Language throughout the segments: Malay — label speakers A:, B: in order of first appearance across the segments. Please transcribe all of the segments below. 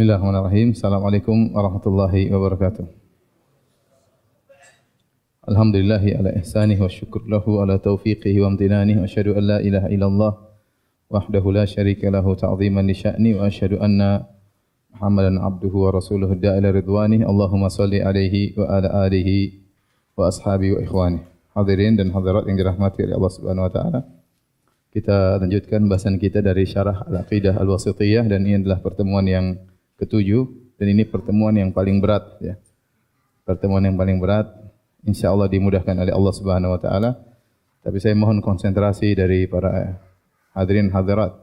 A: Bismillahirrahmanirrahim. Assalamualaikum warahmatullahi wabarakatuh. Alhamdulillahi ala ihsanih wa syukur lahu ala taufiqihi wa amtinanih wa asyhadu an la ilaha illallah wahdahu la syarika lahu ta'ziman li sya'ni wa asyhadu anna Muhammadan abduhu wa rasuluhu da'ila ridwanih. Allahumma salli alaihi wa ala alihi wa ashabihi wa ikhwanih. Hadirin dan hadirat yang dirahmati oleh Allah Subhanahu wa taala. Kita lanjutkan bahasan kita dari syarah Al-Aqidah Al-Wasithiyah dan ini adalah pertemuan yang ketujuh dan ini pertemuan yang paling berat ya. Pertemuan yang paling berat insyaallah dimudahkan oleh Allah Subhanahu wa taala. Tapi saya mohon konsentrasi dari para hadirin hadirat.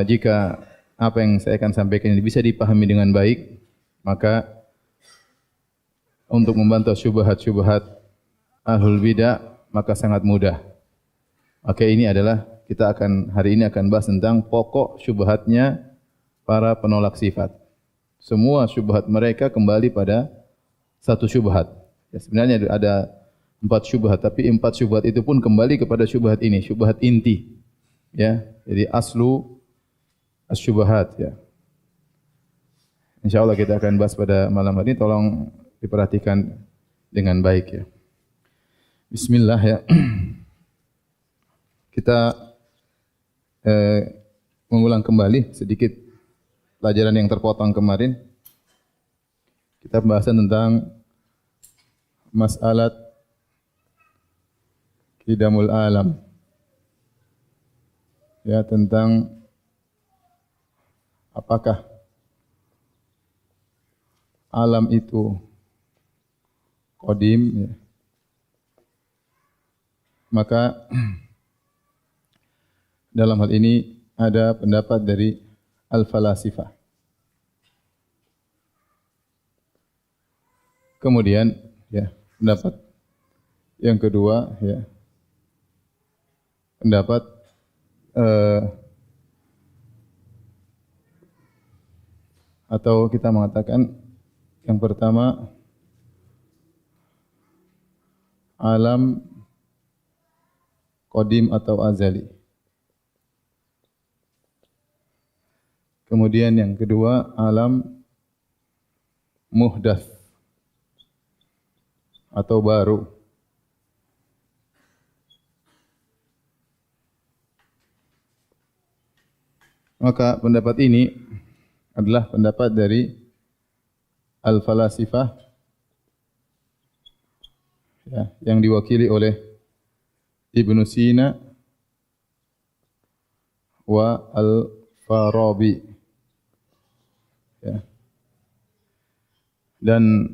A: Jika apa yang saya akan sampaikan ini bisa dipahami dengan baik, maka untuk membantah syubhat-syubhat ahlul bidah maka sangat mudah. Maka ini adalah hari ini akan bahas tentang pokok syubhatnya para penolak sifat. Semua syubhat mereka kembali pada satu syubhat. Ya, sebenarnya ada 4 syubhat, tapi 4 syubhat itu pun kembali kepada syubhat ini, syubhat inti. Ya, jadi aslu as-syubhat ya. Insyaallah kita akan bahas pada malam hari ini, tolong diperhatikan dengan baik ya. Bismillah ya. Kita mengulang kembali sedikit pelajaran yang terpotong kemarin. Kita pembahasan tentang mas'alat qidamul alam. Ya, tentang apakah alam itu qadim ya. Maka dalam hal ini ada pendapat dari al-falasifah. Kemudian ya, pendapat yang kedua ya, pendapat atau kita mengatakan yang pertama alam qadim atau azali. Kemudian yang kedua alam muhdats atau baru. Maka pendapat ini adalah pendapat dari al-falasifah ya, yang diwakili oleh Ibnu Sina wa al-Farabi. Ya. Dan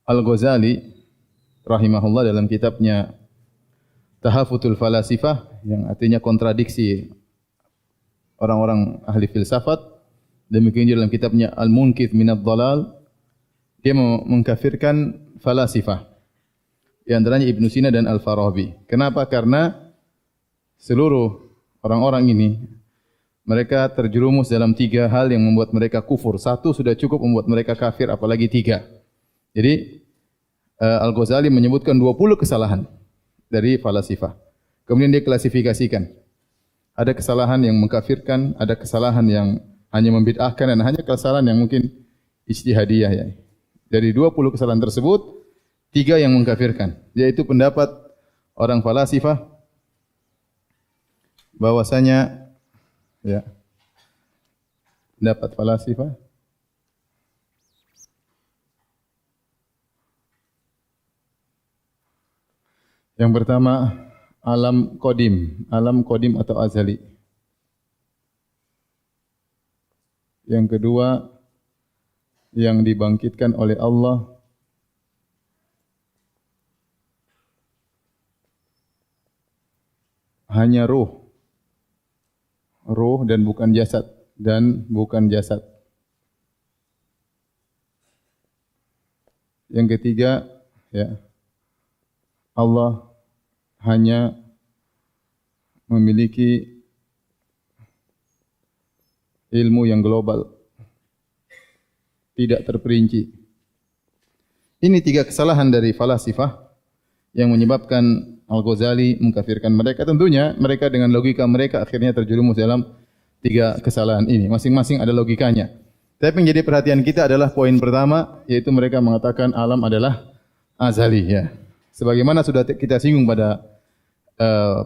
A: Al-Ghazali rahimahullah dalam kitabnya Tahafutul Falasifah yang artinya kontradiksi orang-orang ahli filsafat, demikian juga dalam kitabnya Al-Munqidh minadh Dhalal, dia mengkafirkan falasifah. Di antaranya Ibnu Sina dan Al-Farabi. Kenapa? Karena seluruh orang-orang ini mereka terjerumus dalam 3 hal yang membuat mereka kufur. 1 sudah cukup membuat mereka kafir, apalagi 3. Jadi Al-Ghazali menyebutkan 20 kesalahan dari falasifah. Kemudian dia klasifikasikan. Ada kesalahan yang mengkafirkan, ada kesalahan yang hanya membid'ahkan, dan hanya kesalahan yang mungkin ijtihadiyah ya. Dari 20 kesalahan tersebut, 3 yang mengkafirkan. Yaitu pendapat orang falasifah bahwasanya ya, pendapat falasifah yang pertama alam qadim atau azali. Yang kedua yang dibangkitkan oleh Allah. Hanya ruh dan bukan jasad. Yang ketiga ya, Allah hanya memiliki ilmu yang global, tidak terperinci. Ini 3 kesalahan dari falasifah yang menyebabkan Al-Ghazali mengkafirkan mereka. Tentunya mereka dengan logika mereka akhirnya terjerumus dalam tiga kesalahan ini. Masing-masing ada logikanya. Tapi yang jadi perhatian kita adalah poin pertama, yaitu mereka mengatakan alam adalah azali. Ya. Sebagaimana sudah kita singgung pada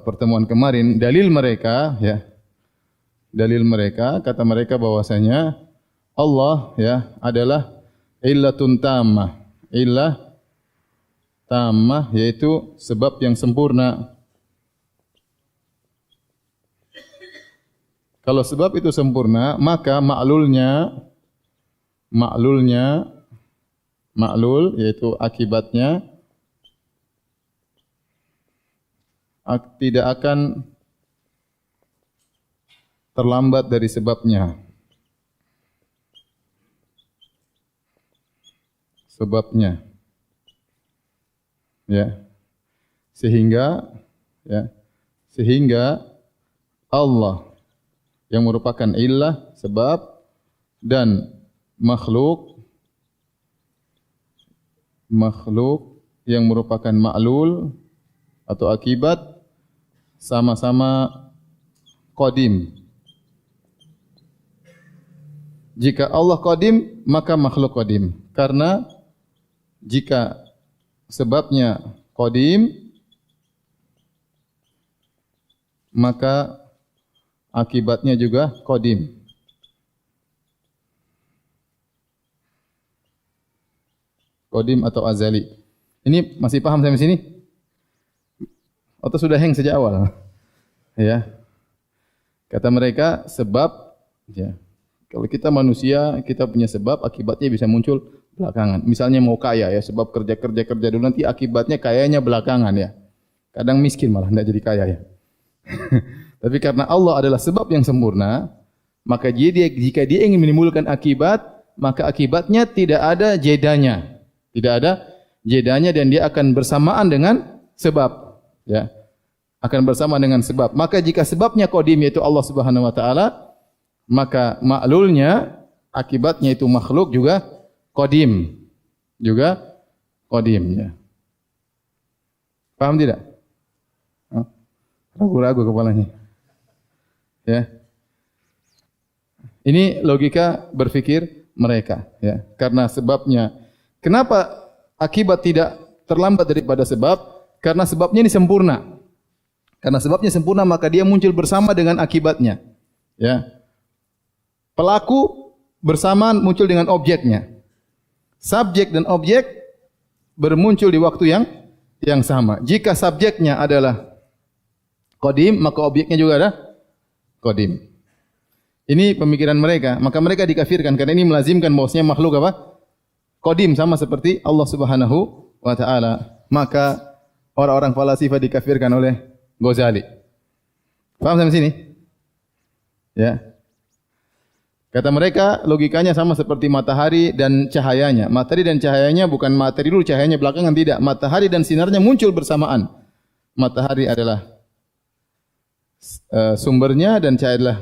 A: pertemuan kemarin, dalil mereka, kata mereka bahwasanya Allah adalah illatun tammah. Illah tammah yaitu sebab yang sempurna. Kalau sebab itu sempurna, maka maklul yaitu akibatnya tidak akan terlambat dari sebabnya. Sehingga Allah yang merupakan illah, sebab, dan makhluk yang merupakan ma'lul atau akibat sama-sama qadim. Jika Allah qadim, maka makhluk qadim. Karena jika sebabnya qadim, maka akibatnya juga qadim. Qadim atau azali. Ini masih paham sampai sini? Atau sudah hang sejak awal? Ya. Kata mereka sebab, kalau kita manusia, kita punya sebab, akibatnya bisa muncul belakangan. Misalnya mau kaya sebab kerja dulu, nanti akibatnya kayanya belakangan ya. Kadang miskin malah tidak jadi kaya ya. Tapi karena Allah adalah sebab yang sempurna, maka jika dia ingin menimbulkan akibat, maka akibatnya tidak ada jedanya. Tidak ada jedanya dan dia akan bersamaan dengan sebab. Ya. Akan bersama dengan sebab. Maka jika sebabnya qadim yaitu Allah Subhanahu wa taala, maka maklulnya, akibatnya itu makhluk juga qadim. Ya. Paham tidak? Ragu-ragu kepalanya. Ya. Ini logika berfikir mereka, ya. Karena sebabnya, kenapa akibat tidak terlambat daripada sebab? Karena sebabnya ini sempurna. Karena sebabnya sempurna, maka dia muncul bersama dengan akibatnya. Ya. Pelaku bersamaan muncul dengan objeknya. Subjek dan objek bermuncul di waktu yang sama. Jika subjeknya adalah qadim, maka objeknya juga ada qadim. Ini pemikiran mereka, maka mereka dikafirkan karena ini melazimkan bahwasanya makhluk apa? Qadim, sama seperti Allah Subhanahu wa taala. Maka orang-orang falasifah dikafirkan oleh Ghazali. Paham sampai sini? Ya. Kata mereka logikanya sama seperti matahari dan cahayanya. Matahari dan cahayanya bukan matahari dulu, cahayanya belakangan, tidak. Matahari dan sinarnya muncul bersamaan. Matahari adalah sumbernya dan cahaya adalah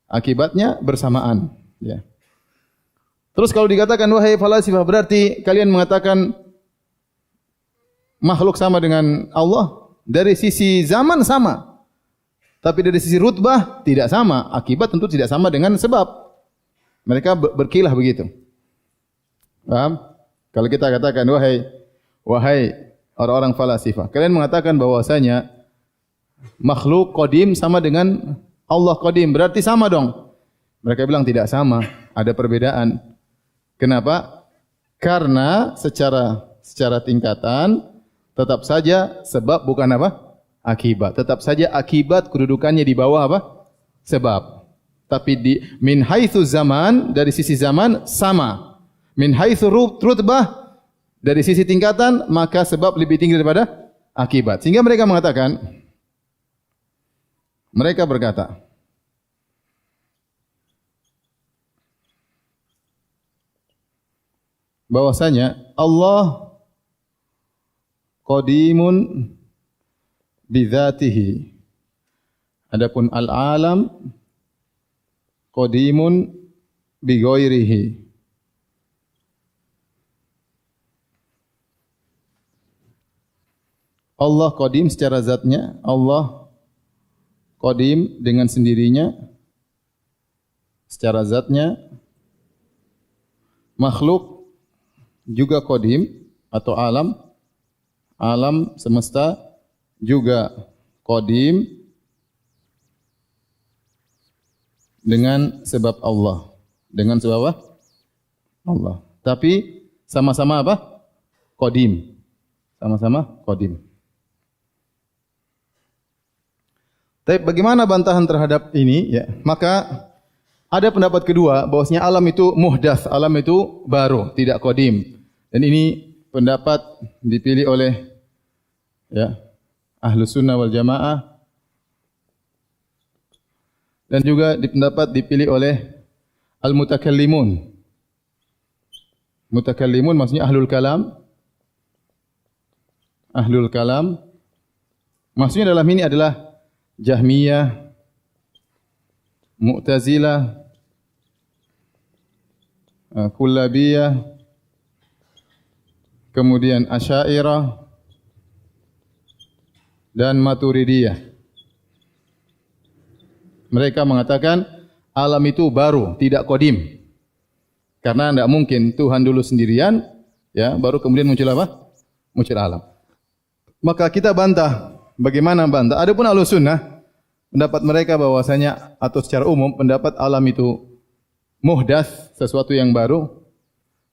A: akibatnya bersamaan. Ya. Terus kalau dikatakan wahai falasifah, berarti kalian mengatakan makhluk sama dengan Allah dari sisi zaman sama, tapi dari sisi rutbah tidak sama. Akibat tentu tidak sama dengan sebab. Mereka berkilah begitu. Paham? Kalau kita katakan wahai orang-orang falasifah, kalian mengatakan bahwasanya makhluk qadim sama dengan Allah qadim, berarti sama dong. Mereka bilang tidak sama, ada perbedaan. Kenapa? Karena secara tingkatan tetap saja sebab bukan apa? Akibat. Tetap saja akibat kedudukannya di bawah apa? Sebab. Tapi min haitsu zaman, dari sisi zaman sama. Min haitsu rutbah, dari sisi tingkatan, maka sebab lebih tinggi daripada akibat. Sehingga mereka mengatakan, mereka berkata, bahwasanya Allah qadimun bidzatihi. Adapun al-alam qadimun bi ghairihi. Allah qadim secara zatnya, Allah qadim dengan sendirinya, secara zatnya, makhluk juga qadim atau alam semesta juga qadim dengan sebab Allah. Dengan sebab apa? Allah. Tapi sama-sama apa? Qadim. Sama-sama qadim. Tapi bagaimana bantahan terhadap ini? Ya, maka ada pendapat kedua bahwasanya alam itu muhdats, alam itu baru, tidak qadim. Dan ini pendapat dipilih oleh ya Ahlus Sunnah wal Jamaah dan juga pendapat dipilih oleh al-mutakallimun. Mutakallimun maksudnya ahlul kalam. Ahlul kalam maksudnya dalam ini adalah Jahmiyah, Mu'tazilah, Kullabiyah, kemudian Asy'ariyah dan Maturidiyah. Mereka mengatakan alam itu baru, tidak qadim. Karena tidak mungkin Tuhan dulu sendirian, ya, baru kemudian muncul apa? Muncul alam. Maka kita bantah. Bagaimana bantah? Adapun Ahlussunnah, pendapat mereka bahwasanya atau secara umum pendapat alam itu muhdats, sesuatu yang baru.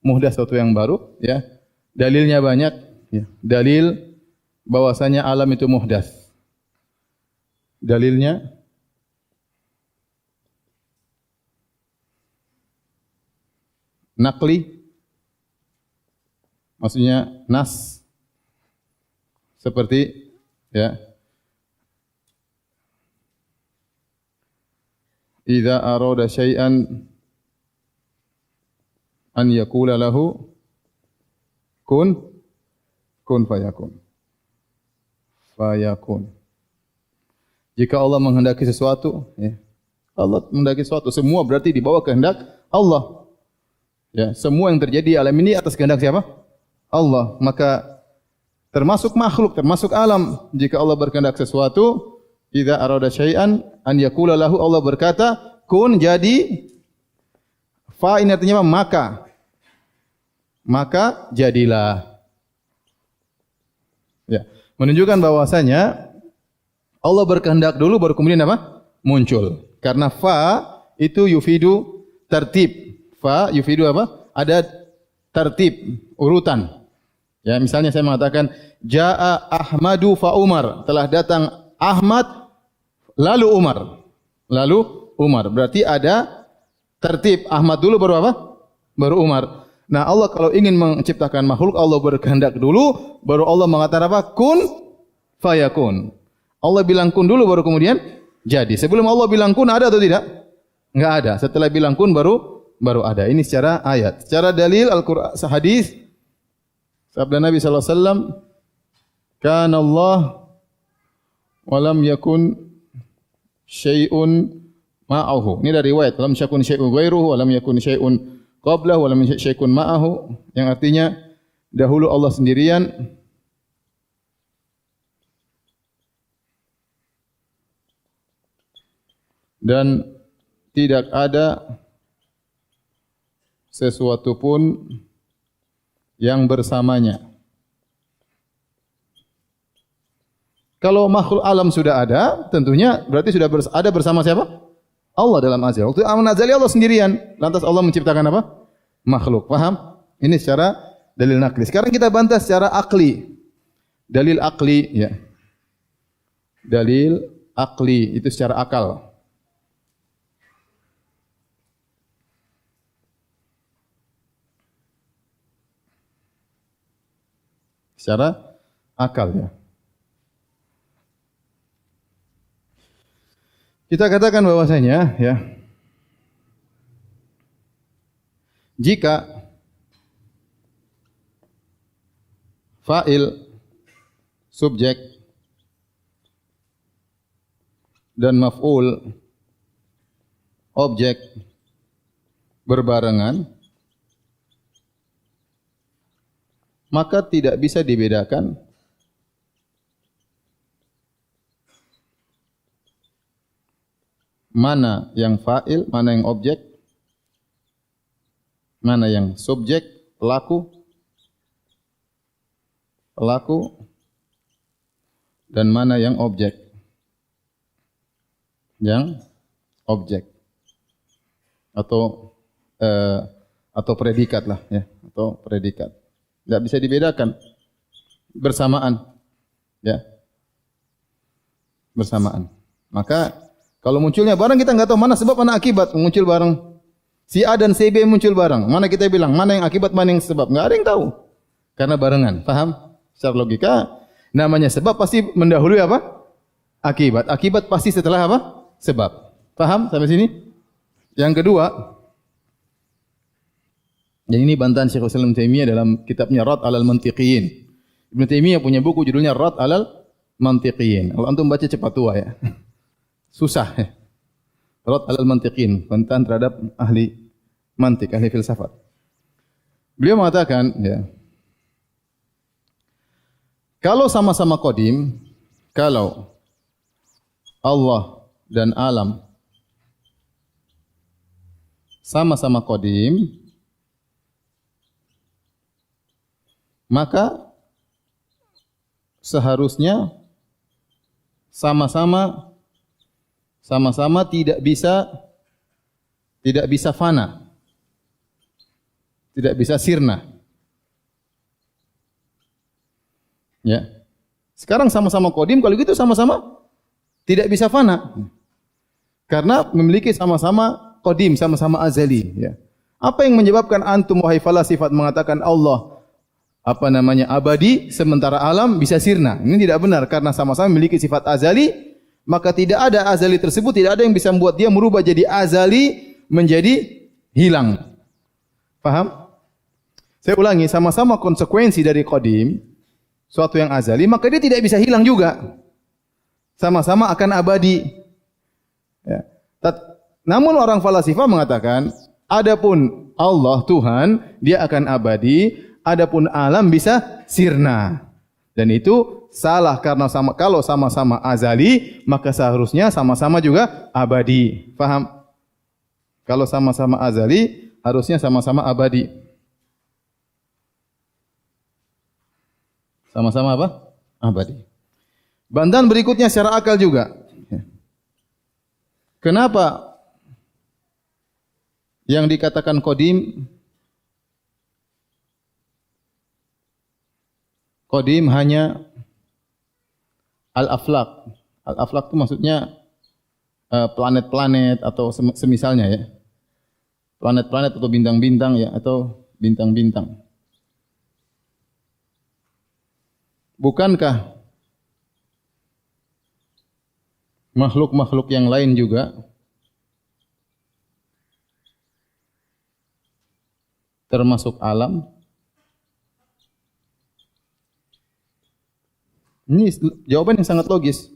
A: Muhdats sesuatu yang baru, ya. Dalilnya banyak, ya. Dalil bahwasanya alam itu muhdats. Dalilnya naqli, maksudnya nas, seperti ya, idza arada syai'an an yaqula lahu kun fayakun. Fayakun. Jika Allah menghendaki sesuatu, ya, Allah menghendaki sesuatu, semua berarti di bawah kehendak Allah. Ya, semua yang terjadi alam ini atas kehendak siapa? Allah. Maka termasuk makhluk, termasuk alam. Jika Allah berkehendak sesuatu, idza arada syai'an an yaqula lahu, Allah berkata, kun, jadi. Fa ini artinya maka. Maka jadilah. Ya, menunjukkan bahwasanya Allah berkehendak dulu baru kemudian apa? Muncul. Karena fa itu yufidu tertib. Fa yufidu apa? Ada tertib, urutan. Ya, misalnya saya mengatakan jaa Ahmadu fa Umar, telah datang Ahmad lalu Umar. Lalu Umar. Berarti ada tertib, Ahmad dulu baru apa? Baru Umar. Nah, Allah kalau ingin menciptakan makhluk, Allah berkehendak dulu, baru Allah mengatakan apa? Kun fayakun. Allah bilang kun dulu baru kemudian jadi. Sebelum Allah bilang kun ada atau tidak? Enggak ada. Setelah bilang kun baru ada. Ini secara ayat. Secara dalil Al-Qur'an, hadis, sabda Nabi sallallahu alaihi wasallam, kana Allah wa lam yakun syai'un ma'ahu. Ini dari riwayat, lam yakun syai'un ghairuhu wa lam yakun syai'un qablahu wa lam yakun syai'un ma'ahu, yang artinya dahulu Allah sendirian dan tidak ada sesuatu pun yang bersamanya. Kalau makhluk alam sudah ada, tentunya berarti sudah ada bersama siapa? Allah dalam azal. Waktu alam azali Allah sendirian, lantas Allah menciptakan apa? Makhluk. Paham? Ini secara dalil nakli. Sekarang kita bantah secara akli. Dalil akli, ya. Dalil akli itu secara akal. Secara akal, ya. Kita katakan bahwasanya, ya, jika fa'il, subjek dan maf'ul, objek berbarengan, maka tidak bisa dibedakan mana yang fa'il, mana yang objek, mana yang subjek, pelaku, dan mana yang objek. Yang objek atau predikat lah ya, atau predikat. Tidak bisa dibedakan, bersamaan ya, bersamaan. Maka kalau munculnya barang kita enggak tahu mana sebab mana akibat, muncul barang si A dan si B muncul barang. Mana kita bilang mana yang akibat, mana yang sebab? Enggak ada yang tahu. Karena barengan. Paham? Secara logika namanya sebab pasti mendahului apa? Akibat. Akibat pasti setelah apa? Sebab. Paham sampai sini? Yang kedua, dan ini bantahan Syekhul Islam Taimiyah dalam kitabnya Rad 'alal Mantiqiyin. Ibnu Taimiyah punya buku judulnya Rad 'alal Mantiqiyin. Kalau antum baca cepat tua ya. Susah ya. Rad 'alal Mantiqiyin, bantahan terhadap ahli mantik, ahli filsafat. Beliau mengatakan ya, kalau sama-sama qadim, kalau Allah dan alam sama-sama qadim, maka seharusnya sama-sama tidak bisa fana, tidak bisa sirna. Ya. Sekarang sama-sama qadim, kalau gitu sama-sama tidak bisa fana. Karena memiliki sama-sama qadim, sama-sama azali, ya. Apa yang menyebabkan antum wahai falasifat mengatakan Allah abadi sementara alam bisa sirna? Ini tidak benar, karena sama-sama memiliki sifat azali, maka tidak ada azali tersebut, tidak ada yang bisa membuat dia merubah jadi azali menjadi hilang. Paham? Saya ulangi, sama-sama konsekuensi dari qadim, suatu yang azali, maka dia tidak bisa hilang juga. Sama-sama akan abadi. Ya. Namun orang falasifah mengatakan, adapun Allah Tuhan, dia akan abadi, adapun alam bisa sirna. Dan itu salah, karena kalau sama-sama azali, maka seharusnya sama-sama juga abadi. Faham? Kalau sama-sama azali, harusnya sama-sama abadi. Sama-sama apa? Abadi. Bantahan berikutnya secara akal juga. Kenapa yang dikatakan qadim hanya al-aflaq. Al-aflaq itu maksudnya planet-planet atau semisalnya ya. Planet-planet atau bintang-bintang ya, atau bintang-bintang. Bukankah makhluk-makhluk yang lain juga termasuk alam? Ini jawaban yang sangat logis.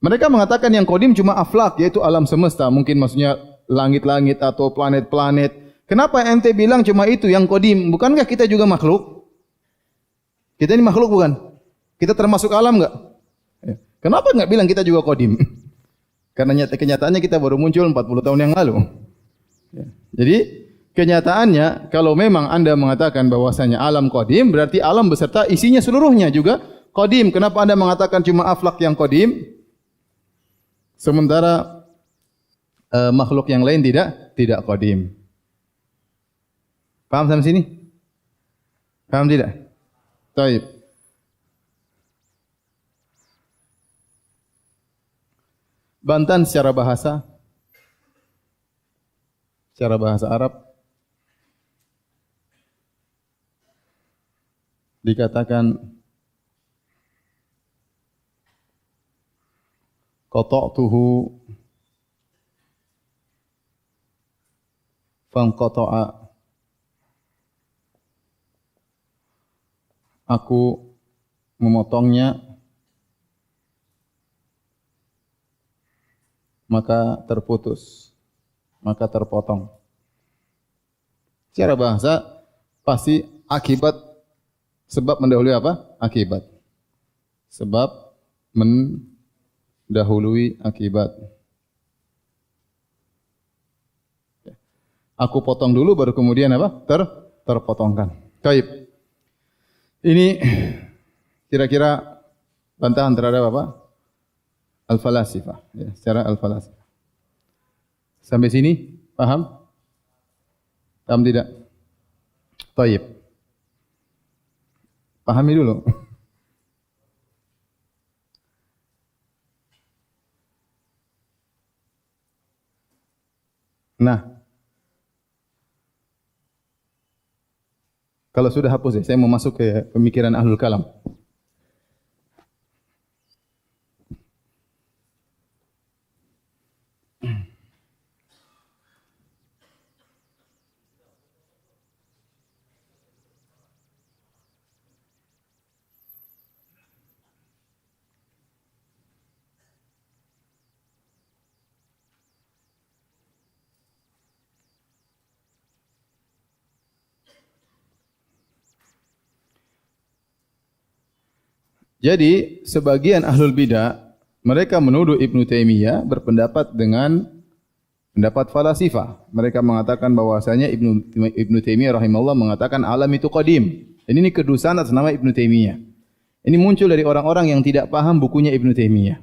A: Mereka mengatakan yang qadim cuma aflak, yaitu alam semesta. Mungkin maksudnya langit-langit atau planet-planet. Kenapa ente bilang cuma itu yang qadim? Bukankah kita juga makhluk? Kita ini makhluk bukan? Kita termasuk alam enggak? Kenapa enggak bilang kita juga qadim? Karena kenyataannya kita baru muncul 40 tahun yang lalu. Jadi kenyataannya kalau memang Anda mengatakan bahwasanya alam qadim, berarti alam beserta isinya seluruhnya juga qadim. Kenapa Anda mengatakan cuma aflak yang qadim? Sementara makhluk yang lain tidak qadim. Paham sampai sini? Paham tidak? Baik. Bantahan secara bahasa Arab dikatakan qata'tuhu fanqata'a, aku memotongnya maka terputus, maka terpotong. Secara bahasa pasti akibat, sebab mendahului apa? Akibat. Sebab mendahului akibat. Aku potong dulu baru kemudian apa? Terpotongkan. Baik. Ini kira-kira bantahan terhadap apa? Al-falasifah, ya, secara al-falasifah. Sampai sini paham? Paham tidak? Baik. Pahami dulu. Nah, kalau sudah hapus ya, saya mau masuk ke pemikiran ahlul kalam. Jadi, sebagian ahlul bidah mereka menuduh Ibnu Taimiyah berpendapat dengan pendapat falasifah. Mereka mengatakan bahwasanya Ibnu Taimiyah rahimahullah mengatakan alam itu qadim. Ini kedustaan atas nama Ibnu Taimiyah. Ini muncul dari orang-orang yang tidak paham bukunya Ibnu Taimiyah.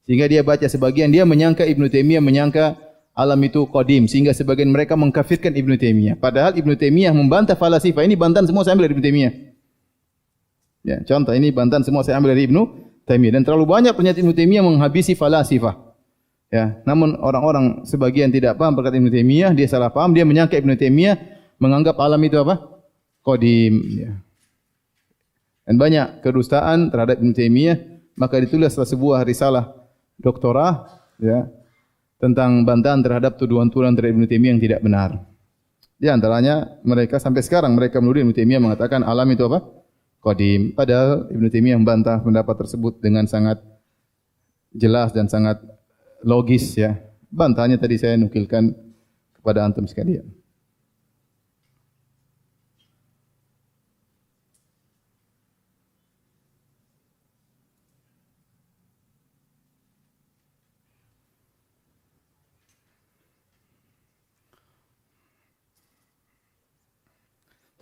A: Sehingga dia baca sebagian, dia menyangka Ibnu Taimiyah menyangka alam itu qadim, sehingga sebagian mereka mengkafirkan Ibnu Taimiyah. Padahal Ibnu Taimiyah membantah falasifah. Ini bantahan semua saya ambil dari Ibnu Taimiyah. Ya, contoh ini bantahan semua saya ambil dari Ibnu Taimiyah, dan terlalu banyak pernyataan Ibnu Taimiyah menghabisi falasifah. Ya, namun orang-orang sebagian tidak paham perkataan Ibnu Taimiyah, dia salah paham, dia menyangka Ibnu Taimiyah menganggap alam itu apa? Qadim, ya. Dan banyak kedustaan terhadap Ibnu Taimiyah, maka ditulislah sebuah risalah doktorah, ya, tentang bantahan terhadap tuduhan-tuduhan terhadap Ibnu Taimiyah yang tidak benar. Di antaranya mereka sampai sekarang mereka menuduh Ibnu Taimiyah mengatakan alam itu apa? Qadim. Padahal Ibnu Taimiyah membantah pendapat tersebut dengan sangat jelas dan sangat logis, ya. Bantahannya tadi saya nukilkan kepada antum sekalian.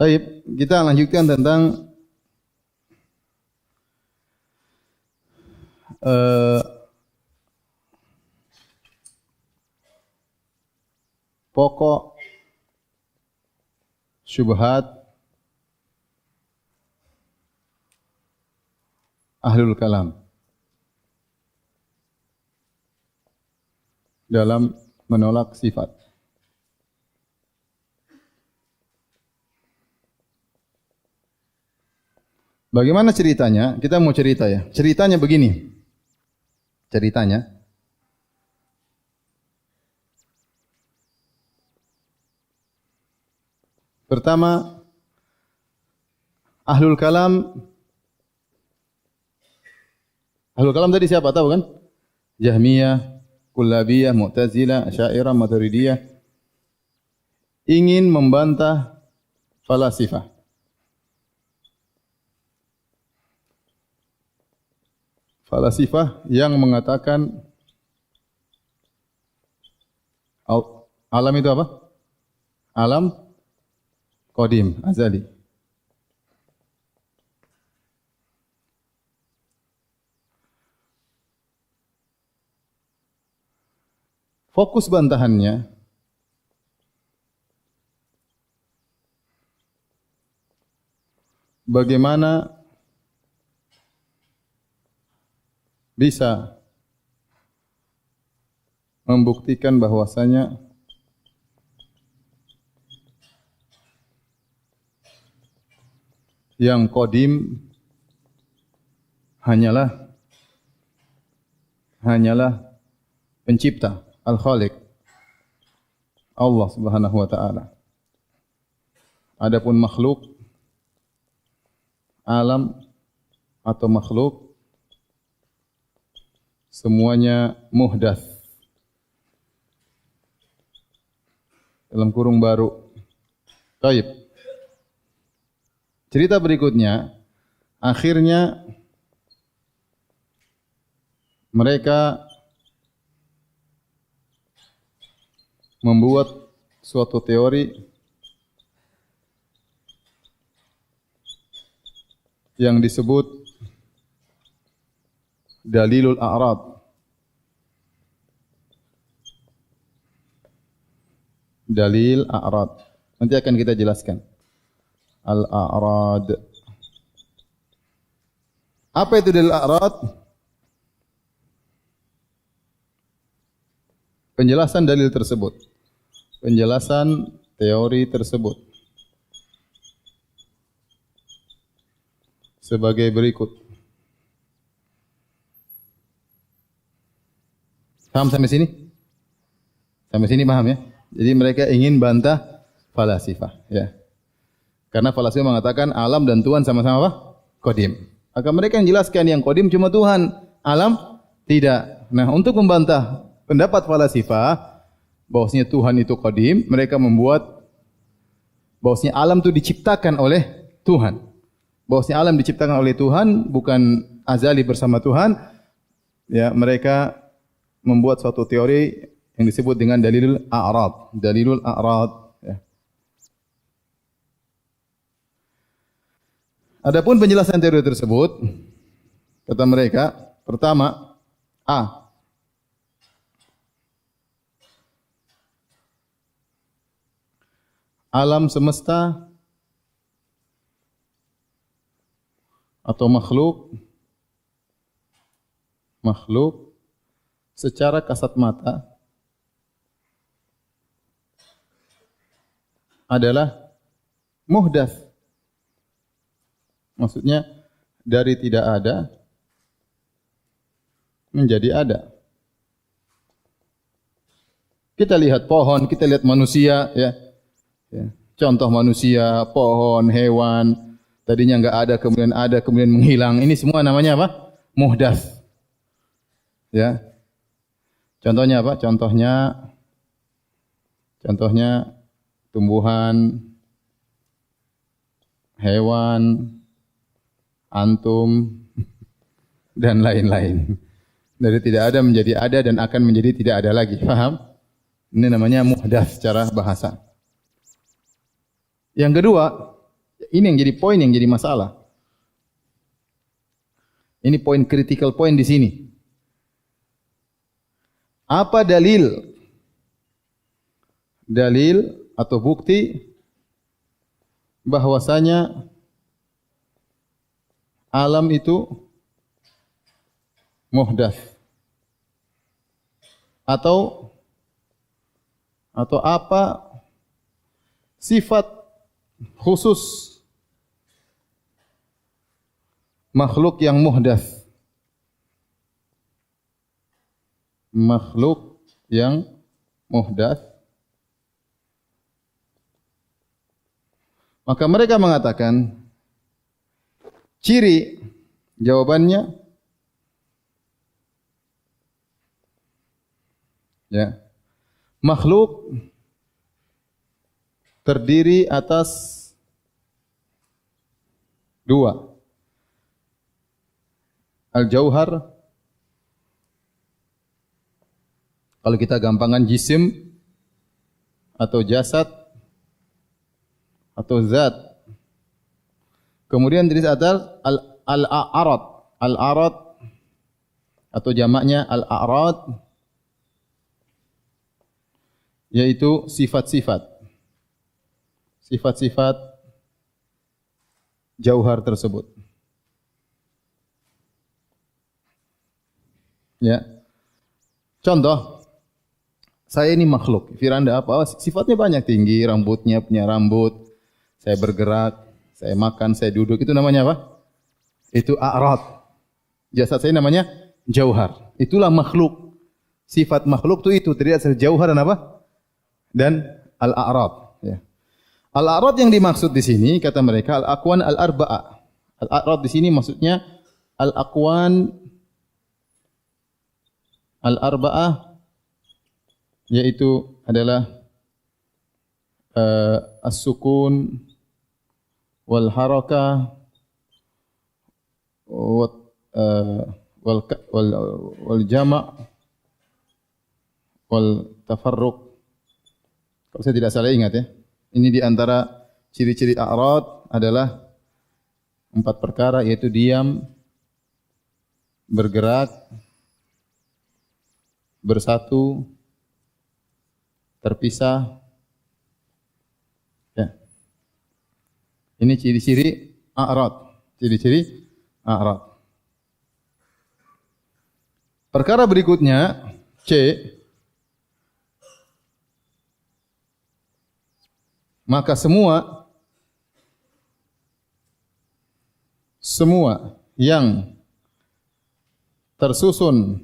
A: Baik, kita lanjutkan tentang pokok syubhat ahlul kalam dalam menolak sifat. Bagaimana ceritanya? Kita mau cerita, ya. Ceritanya begini. Ceritanya, pertama, ahlul kalam tadi siapa tahu kan? Jahmiyah, Kullabiyah, Mu'tazilah, Asy'ariyah, Maturidiyah ingin membantah falasifah. Falasifah yang mengatakan alam itu apa? Alam qadim, azali. Fokus bantahannya bagaimana bisa membuktikan bahwasanya yang qadim hanyalah pencipta, al-Khaliq, Allah Subhanahu wa taala. Adapun makhluk, alam atau makhluk semuanya muhdats, dalam kurung baru. Baik. Cerita berikutnya, akhirnya mereka membuat suatu teori yang disebut dalilul a'rad. Dalil a'rad. Nanti akan kita jelaskan. Al-a'rad. Apa itu dalil a'rad? Penjelasan dalil tersebut. Penjelasan teori tersebut. Sebagai berikut. Paham sampai sini? Sampai sini paham ya? Jadi mereka ingin bantah falasifah. Ya. Karena falasifah mengatakan alam dan Tuhan sama-sama apa? Qadim. Maka mereka yang jelaskan yang qadim cuma Tuhan. Alam tidak. Nah untuk membantah pendapat falasifah bahwasanya Tuhan itu qadim, mereka membuat bahwasanya alam itu diciptakan oleh Tuhan. Bahwasanya alam diciptakan oleh Tuhan, bukan azali bersama Tuhan. Ya, mereka membuat suatu teori yang disebut dengan dalilul a'rad. Dalilul a'rad. Ya. Adapun penjelasan teori tersebut, kata mereka, pertama, A. Alam semesta atau makhluk secara kasat mata adalah muhdats. Maksudnya dari tidak ada menjadi ada. Kita lihat pohon, kita lihat manusia, ya. Ya. Contoh manusia, pohon, hewan, tadinya enggak ada, kemudian menghilang. Ini semua namanya apa? Muhdats. Ya. Contohnya apa? Contohnya tumbuhan, hewan, antum, dan lain-lain. Dari tidak ada menjadi ada dan akan menjadi tidak ada lagi. Faham? Ini namanya muhdats secara bahasa. Yang kedua, ini yang jadi poin yang jadi masalah. Ini poin critical point di sini. Apa dalil atau bukti bahwasanya alam itu muhdats? Atau apa sifat khusus makhluk yang muhdats? Makhluk yang muhdats. Maka mereka mengatakan ciri jawabannya ya, makhluk terdiri atas dua. Al-jauhar, kalau kita gampangan jisim atau jasad atau zat. Kemudian terdiri atas al-a'rad. Al-a'rad atau jamaknya al-a'rad yaitu sifat-sifat. Sifat-sifat jauhar tersebut. Ya. Contoh, saya ini makhluk. Firanda apa? Sifatnya banyak, tinggi, rambutnya punya rambut. Saya bergerak, saya makan, saya duduk. Itu namanya apa? Itu a'rad. Jasad saya namanya jauhar. Itulah makhluk. Sifat makhluk itu terdiri atas jauhar dan apa? Dan al-a'rad. Ya. Al-a'rad yang dimaksud di sini kata mereka al-aqwan al-arba'ah. Al-a'rad di sini maksudnya al-aqwan al-arba'ah yaitu adalah as-sukun wal harakah wal jama' wal tafarruq Kalau saya tidak salah ingat ya. Ini di antara ciri-ciri a'rad adalah 4 perkara, yaitu diam, bergerak, bersatu, terpisah. Ya. Ini ciri-ciri a'rad. Ciri-ciri a'rad. Perkara berikutnya, C. Maka semua yang tersusun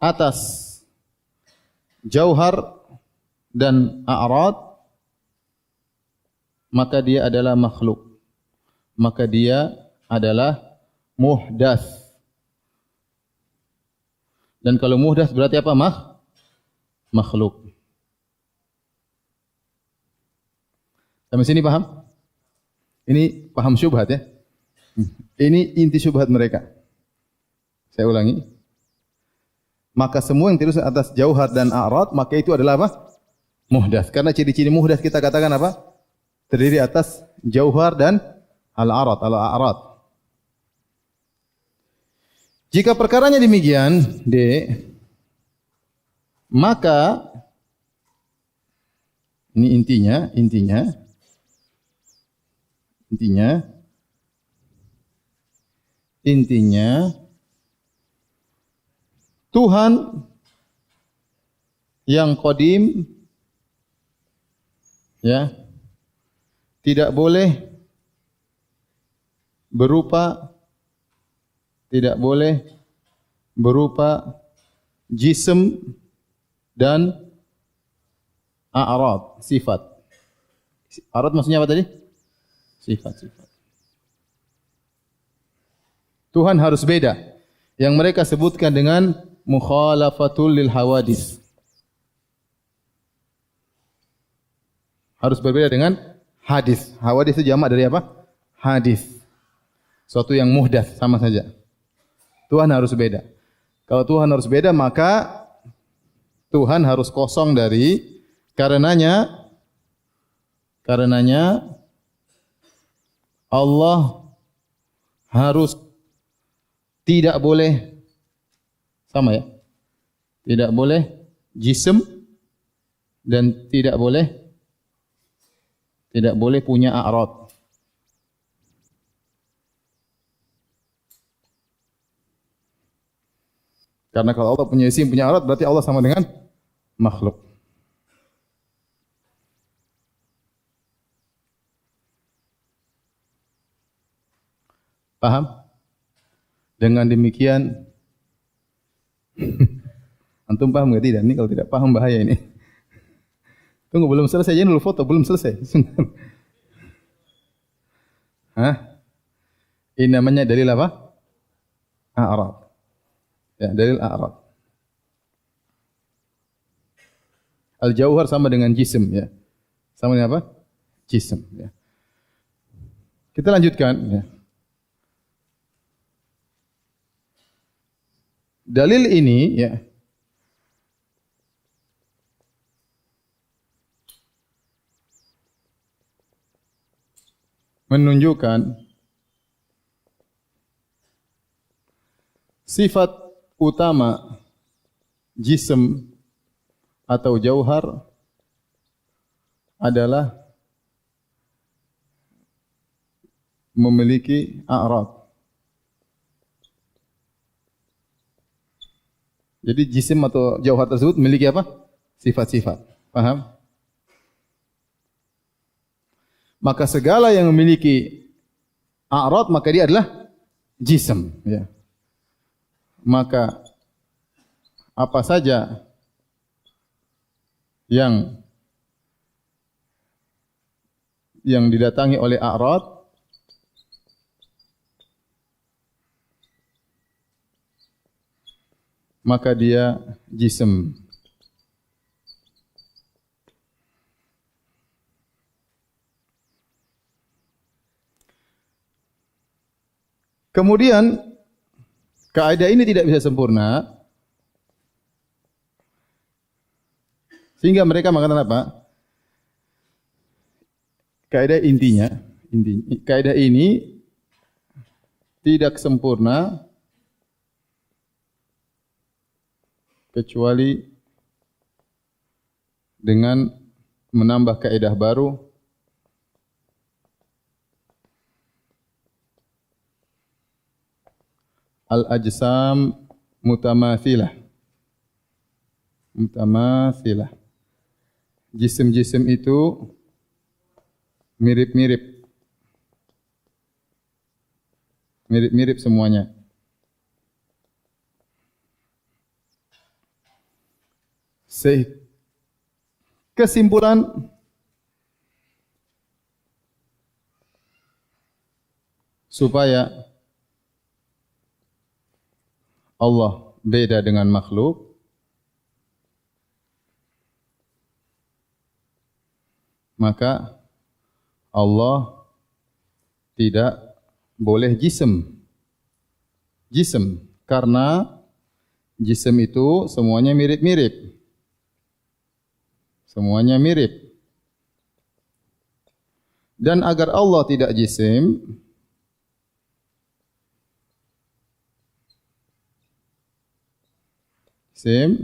A: atas jauhar dan a'rad, maka dia adalah makhluk. Maka dia adalah muhdats. Dan kalau muhdats berarti apa? Makhluk. Sampai sini paham? Ini paham syubhat ya? Ini inti syubhat mereka. Saya ulangi. Maka semua yang terus atas jauhar dan a'rad, maka itu adalah apa? Muhdats. Karena ciri-ciri muhdats kita katakan apa? Terdiri atas jauhar dan al-a'rad. Jika perkaranya demikian, D, maka ini intinya Tuhan yang qadim ya tidak boleh berupa jism dan a'rad, sifat. A'rad maksudnya apa tadi? Sifat. Tuhan harus beda. Yang mereka sebutkan dengan mukhalafatul lil hawadis. Harus berbeda dengan hadis. Hawadis itu jamak dari apa? Hadis. Suatu yang muhdats, sama saja. Tuhan harus beda. Kalau Tuhan harus beda, maka Tuhan harus kosong dari, karenanya Allah harus tidak boleh sama ya. Tidak boleh jism dan tidak boleh punya a'rad. Karena kalau Allah punya jism, punya a'rad, berarti Allah sama dengan makhluk. Paham? Dengan demikian, antum paham enggak tidak? Ini kalau tidak paham bahaya ini. Tunggu, belum selesai, jangan dulu foto, belum selesai. Hah? Ini namanya dalil apa? A'rad. Ya, dalil a'rad. Al-jauhar sama dengan jism ya. Sama dengan apa? Jism ya. Kita lanjutkan ya. Dalil ini ya menunjukkan sifat utama jism atau jauhar adalah memiliki a'rad. Jadi jisim atau jauhar tersebut memiliki apa? Sifat-sifat. Paham? Maka segala yang memiliki a'rad, maka dia adalah jisim. Ya. Maka apa saja yang didatangi oleh a'rad, maka dia jism. Kemudian kaidah ini tidak bisa sempurna Sehingga mereka mengatakan apa? Kaidah intinya, kaidah ini tidak sempurna kecuali dengan menambah kaidah baru al-ajsam mutamathilah. Mutamathilah. Jisim-jisim itu mirip-mirip. Mirip-mirip semuanya. Kesimpulan supaya Allah beda dengan makhluk, maka Allah tidak boleh jisim. Jisim karena jisim itu semuanya mirip-mirip. Semuanya mirip. Dan agar Allah tidak jisim,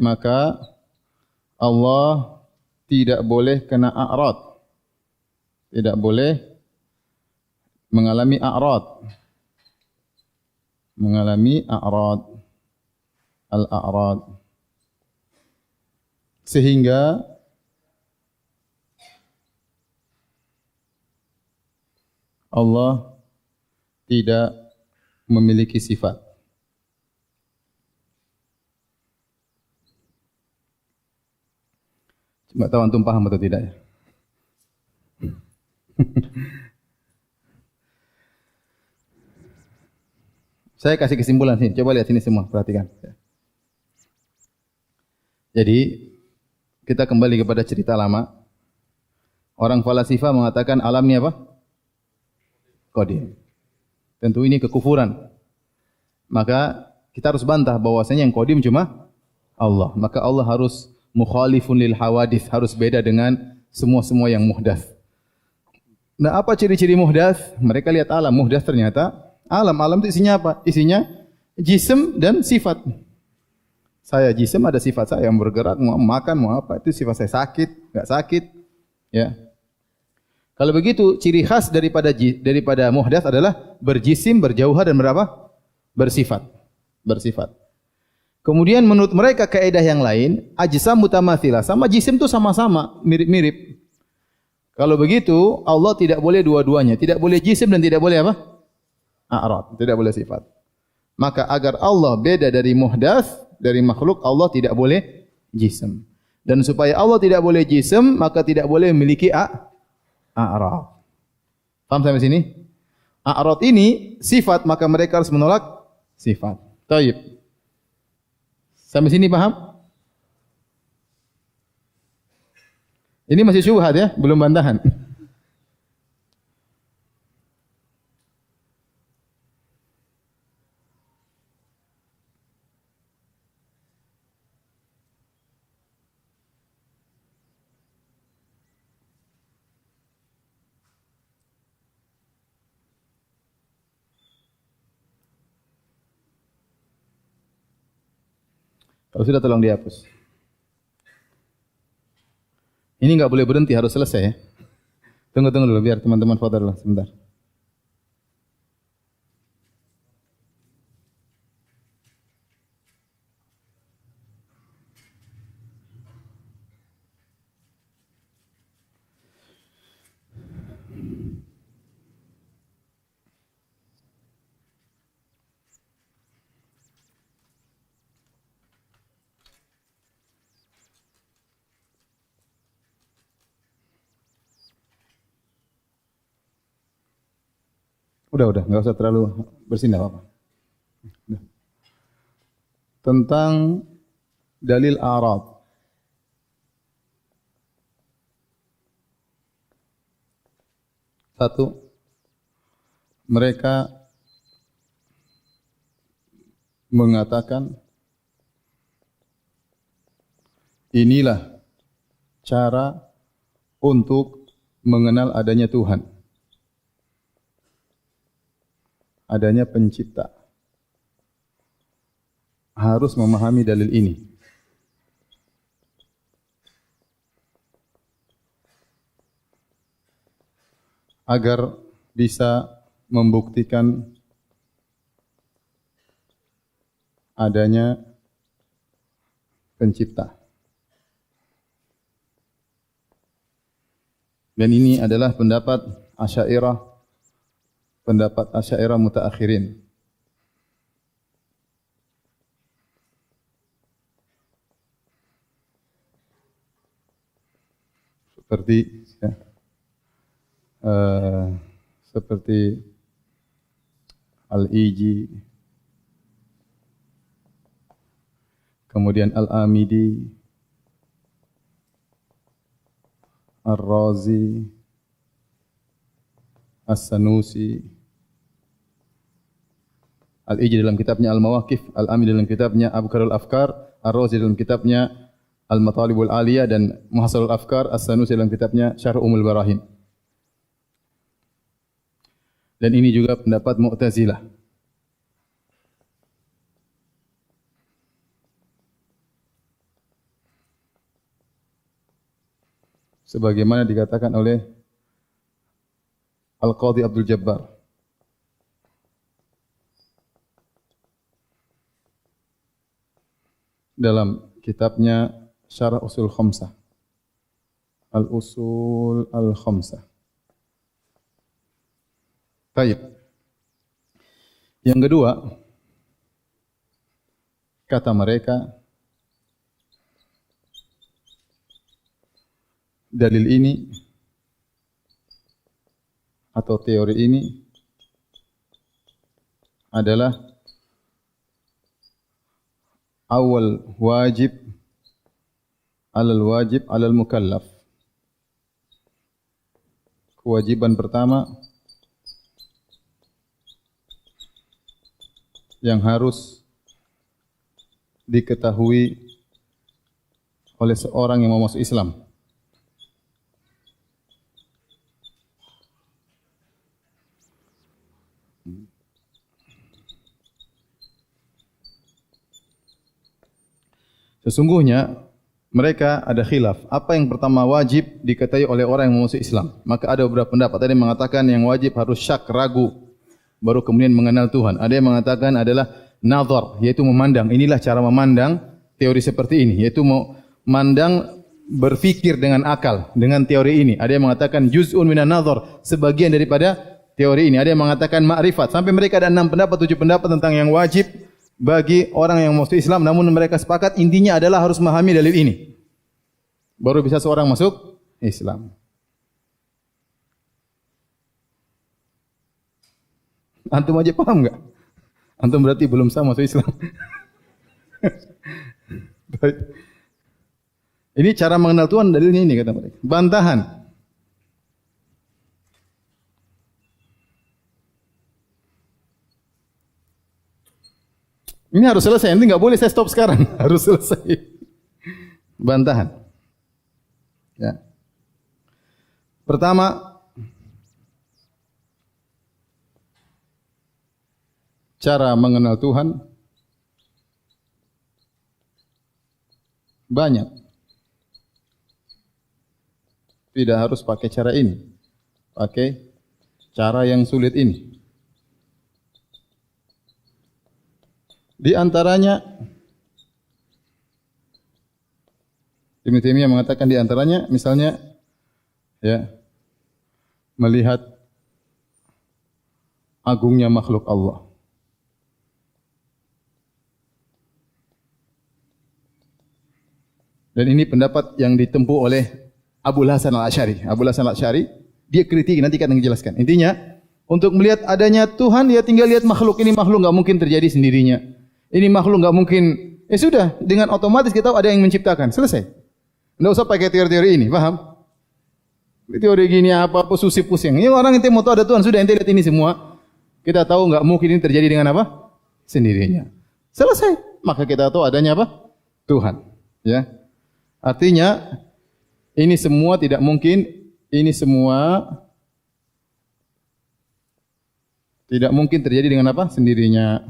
A: maka Allah tidak boleh kena a'rad. Tidak boleh mengalami a'rad. Mengalami a'rad. Al-a'rad. Sehingga Allah tidak memiliki sifat. Cuma tahu antum paham atau tidak ya? Saya kasih kesimpulan sini. Coba lihat sini semua, perhatikan. Jadi kita kembali kepada cerita lama. Orang falasifah mengatakan alam ini apa? Qadim. Tentu ini kekufuran. Maka kita harus bantah bahwasanya yang qadim cuma Allah. Maka Allah harus mukhalifun lil hawadits, harus beda dengan semua yang muhdats. Nah, apa ciri-ciri muhdats? Mereka lihat alam, muhdats ternyata alam. Alam itu isinya apa? Isinya jisim dan sifat. Saya jisim ada sifat saya, mau bergerak, mau makan, mau apa, itu sifat saya, sakit, enggak sakit, ya. Kalau begitu, ciri khas daripada muhdats adalah berjisim, berjauhar dan berapa? Bersifat. Kemudian menurut mereka kaidah yang lain, ajsam mutamathilah, sama jisim itu sama-sama, mirip-mirip. Kalau begitu, Allah tidak boleh dua-duanya, tidak boleh jisim dan tidak boleh apa? A'rad, tidak boleh sifat. Maka agar Allah beda dari muhdats, dari makhluk, Allah tidak boleh jisim. Dan supaya Allah tidak boleh jisim, maka tidak boleh memiliki a'rad. Paham sampai sini? A'rad ini sifat, maka mereka harus menolak sifat. Taib. Sampai sini paham? Ini masih syubhat ya, belum bantahan. Kalau sudah tolong dihapus. Ini enggak boleh berhenti, harus selesai ya. Tunggu dulu biar teman-teman foto dulu sebentar. Udah, enggak usah terlalu bersin apa-apa. Tentang dalil a'rad. Satu, mereka mengatakan inilah cara untuk mengenal adanya Tuhan, adanya pencipta. Harus memahami dalil ini. Agar bisa membuktikan adanya pencipta. Dan ini adalah pendapat Asy'ariyah mutaakhirin. Seperti Al-Iji, kemudian Al-Amidi, Ar-Razi, As-Sanusi. Al-Iji dalam kitabnya Al-Mawaqif, Al-Amidi dalam kitabnya Abkarul Afkar, Ar-Razi dalam kitabnya Al-Matalibul Aliyah, dan Muhassalul Afkar, As-Sanusi dalam kitabnya Syarh Ummul Barahin. Dan ini juga pendapat Mu'tazilah. Sebagaimana dikatakan oleh Al-Qadhi Abdul Jabbar. Dalam kitabnya Syarah Usul Khamsah. Al-Usul Al-Khamsah. Baik. Yang kedua, kata mereka, dalil ini atau teori ini adalah awal wajib alal mukallaf. Kewajiban pertama yang harus diketahui oleh seorang yang mau masuk Islam. Sesungguhnya mereka ada khilaf. Apa yang pertama wajib diketahui oleh orang yang mau masuk Islam? Maka ada beberapa pendapat. Ada yang mengatakan yang wajib harus syak, ragu, baru kemudian mengenal Tuhan. Ada yang mengatakan adalah nazar, yaitu memandang. Inilah cara memandang teori seperti ini, yaitu memandang, berfikir dengan akal, dengan teori ini. Ada yang mengatakan juz'un minan nazar, sebagian daripada teori ini. Ada yang mengatakan ma'rifat. Sampai mereka ada 6 pendapat, 7 pendapat tentang yang wajib bagi orang yang masuk Islam. Namun mereka sepakat intinya adalah harus memahami dalil ini, baru bisa seorang masuk Islam. Antum aja paham enggak? Antum berarti belum sah masuk Islam. Baik. Ini cara mengenal Tuhan, dalilnya ini kata mereka. Bantahan. Ini harus selesai, nanti enggak boleh saya stop sekarang. Harus selesai. Bantahan. Ya. Pertama, cara mengenal Tuhan banyak. Tidak harus pakai cara ini. Pakai cara yang sulit ini. Di antaranya, Ibnu Taimiyah mengatakan di antaranya, misalnya, ya, melihat agungnya makhluk Allah. Dan ini pendapat yang ditempuh oleh Abul Hasan Al-Asy'ari. Abul Hasan Al-Asy'ari, dia kritik, nanti akan menjelaskan. Intinya, untuk melihat adanya Tuhan, dia tinggal lihat makhluk. Ini makhluk enggak mungkin terjadi sendirinya. Ini makhluk enggak mungkin. Sudah, dengan otomatis kita tahu ada yang menciptakan. Selesai. Enggak usah pakai teori-teori ini, paham? Teori gini apa susih pusing. Ini orang yang mau tahu ada Tuhan, sudah ente lihat ini semua. Kita tahu enggak mungkin ini terjadi dengan apa? Sendirinya. Selesai. Maka kita tahu adanya apa? Tuhan. Ya. Artinya Ini semua tidak mungkin, ini semua tidak mungkin terjadi dengan apa? Sendirinya.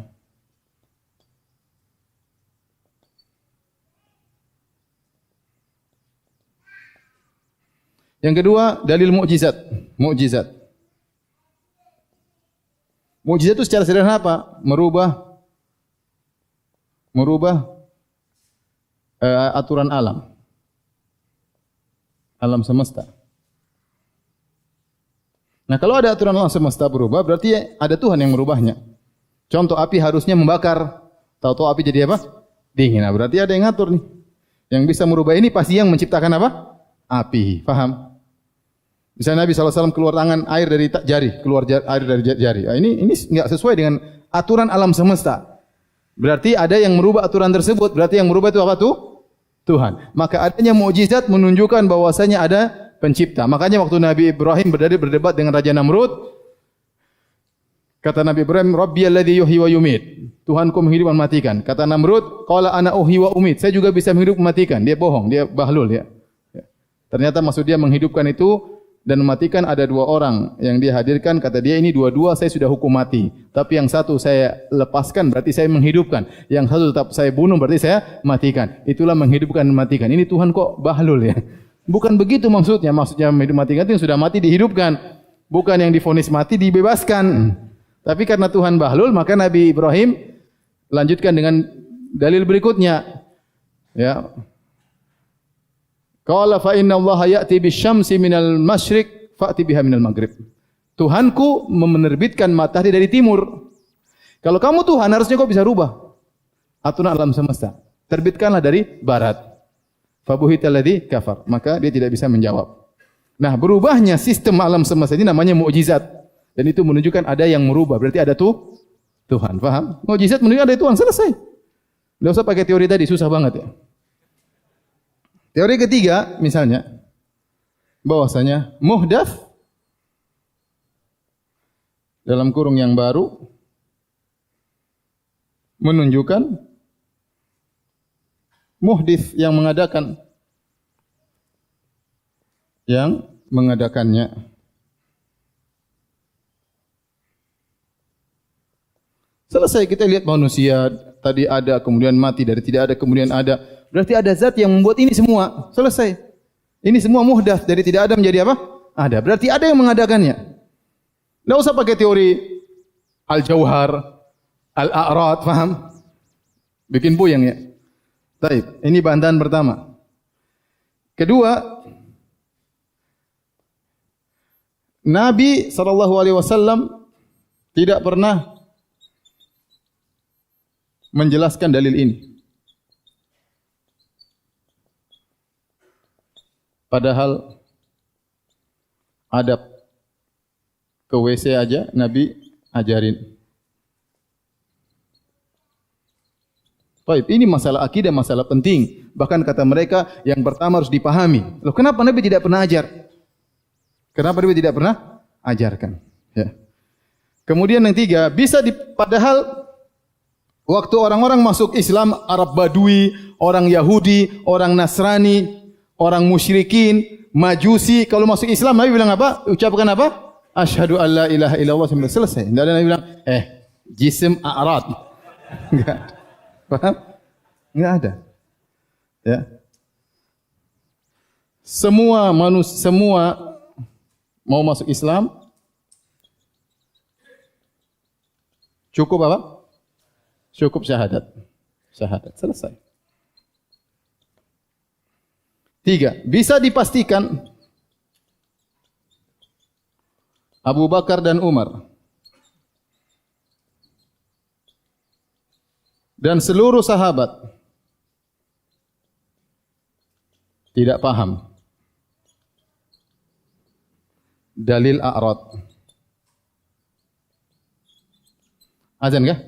A: Yang kedua, dalil mukjizat. Mukjizat. Mukjizat itu secara sederhana apa? Merubah aturan alam. Alam semesta. Nah, kalau ada aturan alam semesta berubah, berarti ada Tuhan yang merubahnya. Contoh, api harusnya membakar. Tahu-tahu api jadi apa? Dingin. Nah, berarti ada yang ngatur nih. Yang bisa merubah ini pasti yang menciptakan apa? Api. Paham? Misalnya Nabi SAW keluar tangan air dari jari, keluar air dari jari. Nah, ini enggak sesuai dengan aturan alam semesta. Berarti ada yang merubah aturan tersebut. Berarti yang merubah itu apa tuh? Tuhan. Maka adanya mukjizat menunjukkan bahwasanya ada pencipta. Makanya waktu Nabi Ibrahim berdebat dengan Raja Namrud, kata Nabi Ibrahim, Rabbiyalladzi yuhyi wa yumit. Tuhanku menghidupkan mematikan. Kata Namrud, qala ana uhyi wa umit. Saya juga bisa menghidupkan mematikan. Dia bohong, dia bahlul ya. Ternyata maksud dia menghidupkan itu dan mematikan ada dua orang yang dia hadirkan. Kata dia, ini dua-dua saya sudah hukum mati. Tapi yang satu saya lepaskan, berarti saya menghidupkan. Yang satu tetap saya bunuh, berarti saya matikan. Itulah menghidupkan dan mematikan. Ini Tuhan kok bahlul ya. Bukan begitu maksudnya. Maksudnya menghidupkan matikan itu yang sudah mati dihidupkan. Bukan yang divonis mati dibebaskan. Tapi karena Tuhan bahlul, maka Nabi Ibrahim lanjutkan dengan dalil berikutnya. Ya. Qala fa inna Allah ya'ti bisyamsi minal masyriq fa'ti biha minal maghrib. Tuhanku menerbitkan matahari dari timur. Kalau kamu Tuhan, harusnya kau bisa rubah aturan alam semesta. Terbitkanlah dari barat. Fabuhital ladzi kafar. Maka dia tidak bisa menjawab. Nah, berubahnya sistem alam semesta ini namanya mukjizat. Dan itu menunjukkan ada yang merubah. Berarti ada Tuhan. Paham? Mukjizat menunjukkan ada Tuhan. Selesai. Tidak usah pakai teori tadi, susah banget ya. Teori ketiga, misalnya, bahwasanya muhdats dalam kurung yang baru menunjukkan muhdits yang mengadakannya. Selesai, kita lihat manusia tadi ada, kemudian mati, dari tidak ada kemudian ada. Berarti ada zat yang membuat ini semua. Selesai. Ini semua muhdats, dari tidak ada menjadi apa? Ada. Berarti ada yang mengadakannya. Tidak usah pakai teori al-jauhar, al-a'rad, paham? Bikin puyeng ya. Baik, ini bantahan pertama. Kedua, Nabi SAW tidak pernah menjelaskan dalil ini. Padahal adab ke WC aja Nabi ajarin. Baik, ini masalah akidah, masalah penting. Bahkan kata mereka yang pertama harus dipahami. Loh, kenapa Nabi tidak pernah ajar? Kenapa Nabi tidak pernah ajarkan? Ya. Kemudian yang tiga, padahal waktu orang-orang masuk Islam, Arab Badui, orang Yahudi, orang Nasrani, orang musyrikin, Majusi, kalau masuk Islam Nabi bilang apa? Ucapkan apa? Asyhadu an la ilaha illallah, selesai. Tidak ada Nabi bilang, jisim a'rad. Enggak. Paham? Enggak ada. Ya. Semua mau masuk Islam cukup apa? Cukup syahadat. Syahadat, selesai. Tiga, bisa dipastikan Abu Bakar dan Umar dan seluruh sahabat tidak paham dalil a'rad. Azan kah?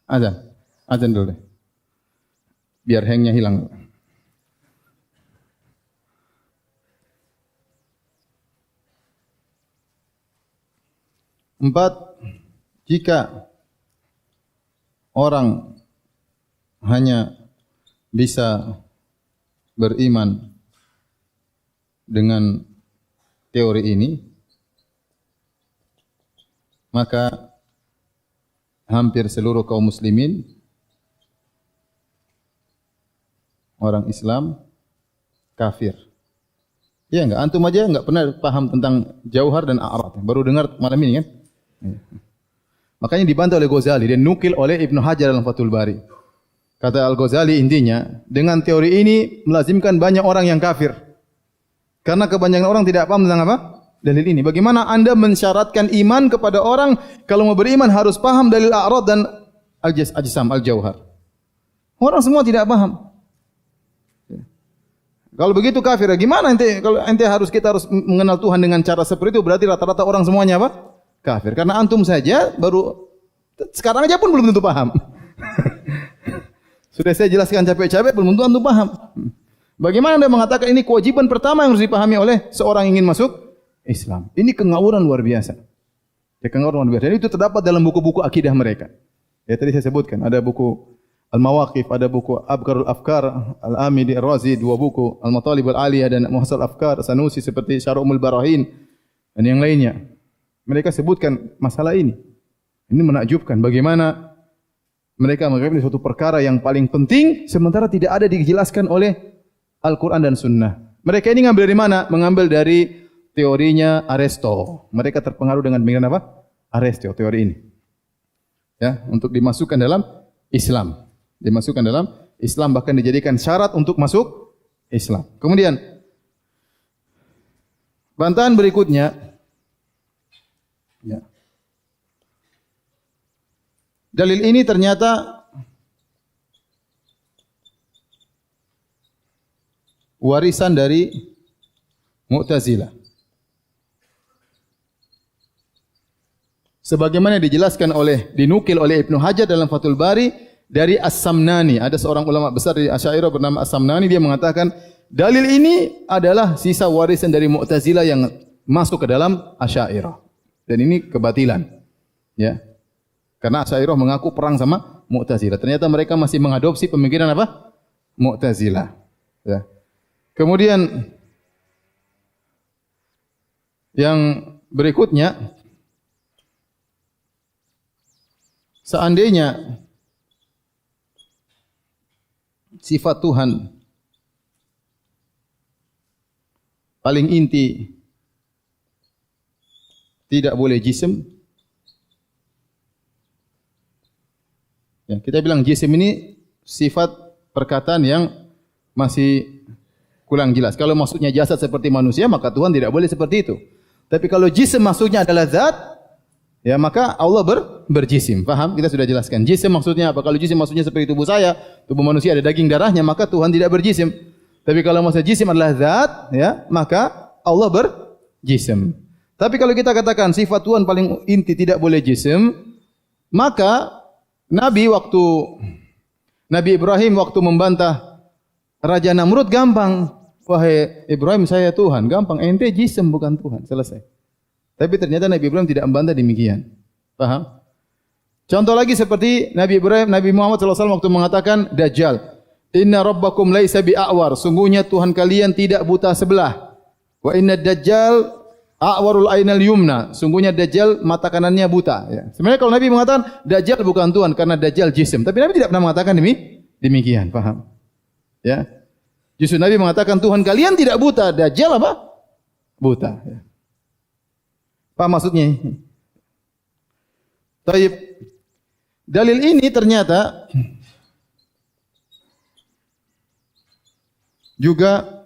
A: Azan. Azan dulu deh. Biar hangnya hilang. Empat, jika orang hanya bisa beriman dengan teori ini, maka hampir seluruh kaum muslimin, orang Islam, kafir. Iya enggak? Antum aja enggak pernah paham tentang jauhar dan a'rad. Baru dengar malam ini kan? Makanya dibantah oleh Ghazali dan nukil oleh Ibnu Hajar dalam Fathul Bari. Kata Al-Ghazali intinya, dengan teori ini melazimkan banyak orang yang kafir. Karena kebanyakan orang tidak paham tentang apa? Dalil ini. Bagaimana Anda mensyaratkan iman kepada orang kalau mau beriman harus paham dalil a'rad dan al-ajsam, al-jauhar. Orang semua tidak paham. Kalau begitu kafir, gimana ente? Kalau ente kita harus mengenal Tuhan dengan cara seperti itu, berarti rata-rata orang semuanya apa? Kafir. Karena antum saja baru sekarang aja pun belum tentu paham. Sudah saya jelaskan capek-capek belum tentu antum paham. Bagaimana Anda mengatakan ini kewajiban pertama yang harus dipahami oleh seorang yang ingin masuk Islam? Ini kengawuran luar biasa. Ya, kengawuran luar biasa. Dan itu terdapat dalam buku-buku akidah mereka. Ya tadi saya sebutkan ada buku Al-Mawaqif, ada buku Abkarul Afkar, Al-Amidi Ar-Razi, dua buku, Al-Matalib Al-Aliyah dan Muhasal Afkar, Sanusi seperti Syar'umul Barahin dan yang lainnya. Mereka sebutkan masalah ini. Ini menakjubkan bagaimana mereka menganggap ini suatu perkara yang paling penting sementara tidak ada dijelaskan oleh Al-Quran dan Sunnah. Mereka ini ngambil dari mana? Mengambil dari teorinya Aristo. Mereka terpengaruh dengan pemikiran apa? Aristo, teori ini. Ya, untuk dimasukkan dalam Islam. Dimasukkan dalam Islam, bahkan dijadikan syarat untuk masuk Islam. Kemudian bantahan berikutnya, ya. Dalil ini ternyata warisan dari Mu'tazilah. Sebagaimana dinukil oleh Ibnu Hajar dalam Fathul Bari dari As-Samnani. Ada seorang ulama besar dari Asy'ariyah bernama As-Samnani, dia mengatakan dalil ini adalah sisa warisan dari Mu'tazilah yang masuk ke dalam Asy'ariyah. Dan ini kebatilan. Ya. Karena Asy'ariyah mengaku perang sama Mu'tazilah. Ternyata mereka masih mengadopsi pemikiran apa? Mu'tazilah. Ya. Kemudian yang berikutnya, seandainya sifat Tuhan paling inti tidak boleh jisim. Ya, kita bilang jisim ini sifat perkataan yang masih kurang jelas. Kalau maksudnya jasad seperti manusia, maka Tuhan tidak boleh seperti itu. Tapi kalau jisim maksudnya adalah zat, ya maka Allah berjisim. Faham? Kita sudah jelaskan. Jisim maksudnya apa? Kalau jisim maksudnya seperti tubuh saya, tubuh manusia ada daging darahnya, maka Tuhan tidak berjisim. Tapi kalau maksud jisim adalah zat, ya, maka Allah berjisim. Tapi kalau kita katakan sifat Tuhan paling inti tidak boleh jisim, maka Nabi Ibrahim waktu membantah Raja Namrud gampang. Wahai Ibrahim, saya Tuhan. Gampang. Ente jisim bukan Tuhan. Selesai. Tapi ternyata Nabi Ibrahim tidak membantah demikian. Paham? Contoh lagi seperti Nabi Muhammad SAW waktu mengatakan Dajjal. Inna rabbakum laisa bi'a'war. Sungguhnya Tuhan kalian tidak buta sebelah. Wa inna Dajjal a'warul ainal yumna. Sungguhnya Dajjal mata kanannya buta. Ya. Sebenarnya kalau Nabi mengatakan Dajjal bukan Tuhan karena Dajjal jisim. Tapi Nabi tidak pernah mengatakan demikian. Paham? Ya. Justru Nabi mengatakan Tuhan kalian tidak buta. Dajjal apa? Buta. Ya. Apa maksudnya? Taib. Dalil ini ternyata juga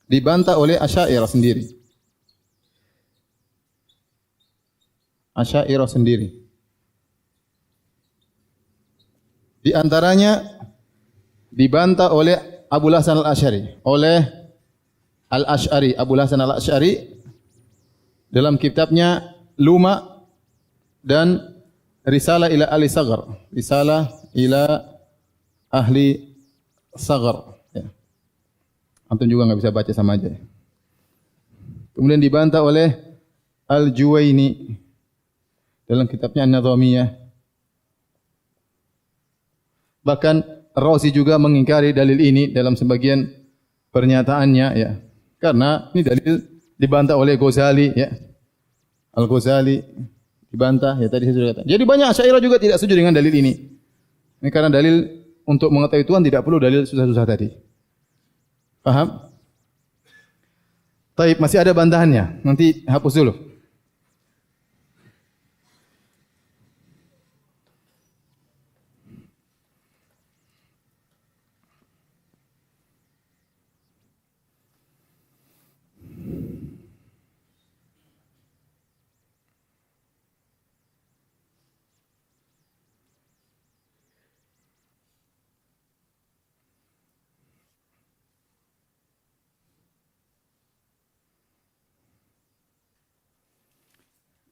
A: dibantah oleh Asy'ariyah sendiri. Asy'ariyah sendiri. Di antaranya dibantah oleh Abu Hasan Al-Asy'ari, Abu Hasan Al-Asy'ari dalam kitabnya Luma dan Risalah ila Ahli Saghar. Risalah ila Ahli Saghar. Ya. Antum juga enggak bisa baca sama aja. Kemudian dibantah oleh Al-Juwaini dalam kitabnya An-Nadhamiyah. Bahkan Razi juga mengingkari dalil ini dalam sebagian pernyataannya ya. Karena ini dalil dibantah oleh Ghazali ya. Al-Ghazali dibantah ya, tadi saya sudah katakan. Jadi banyak Asy'ariyah juga tidak setuju dengan dalil ini. Ini karena dalil untuk mengetahui Tuhan tidak perlu dalil susah-susah tadi. Paham? Taib, masih ada bantahannya. Nanti hapus dulu.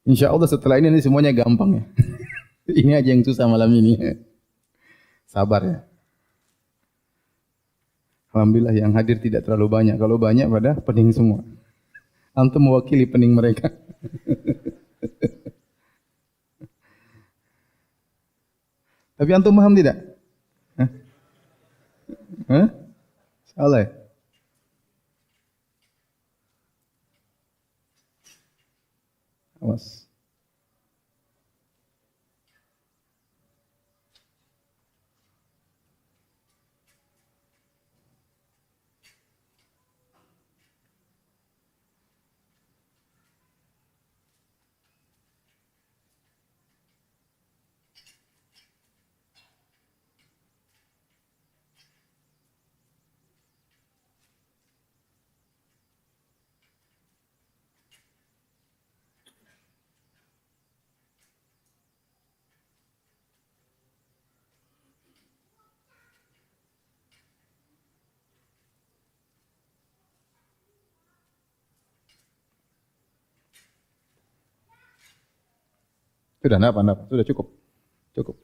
A: Insya Allah setelah ini semuanya gampang ya. Ini aja yang susah malam ini. Sabar ya. Alhamdulillah yang hadir tidak terlalu banyak. Kalau banyak pada pening semua. Antum mewakili pening mereka. Tapi antum paham tidak? Hah? Hah? Salah ya? Awas. Sudah, enggak apa, sudah cukup. Cukup.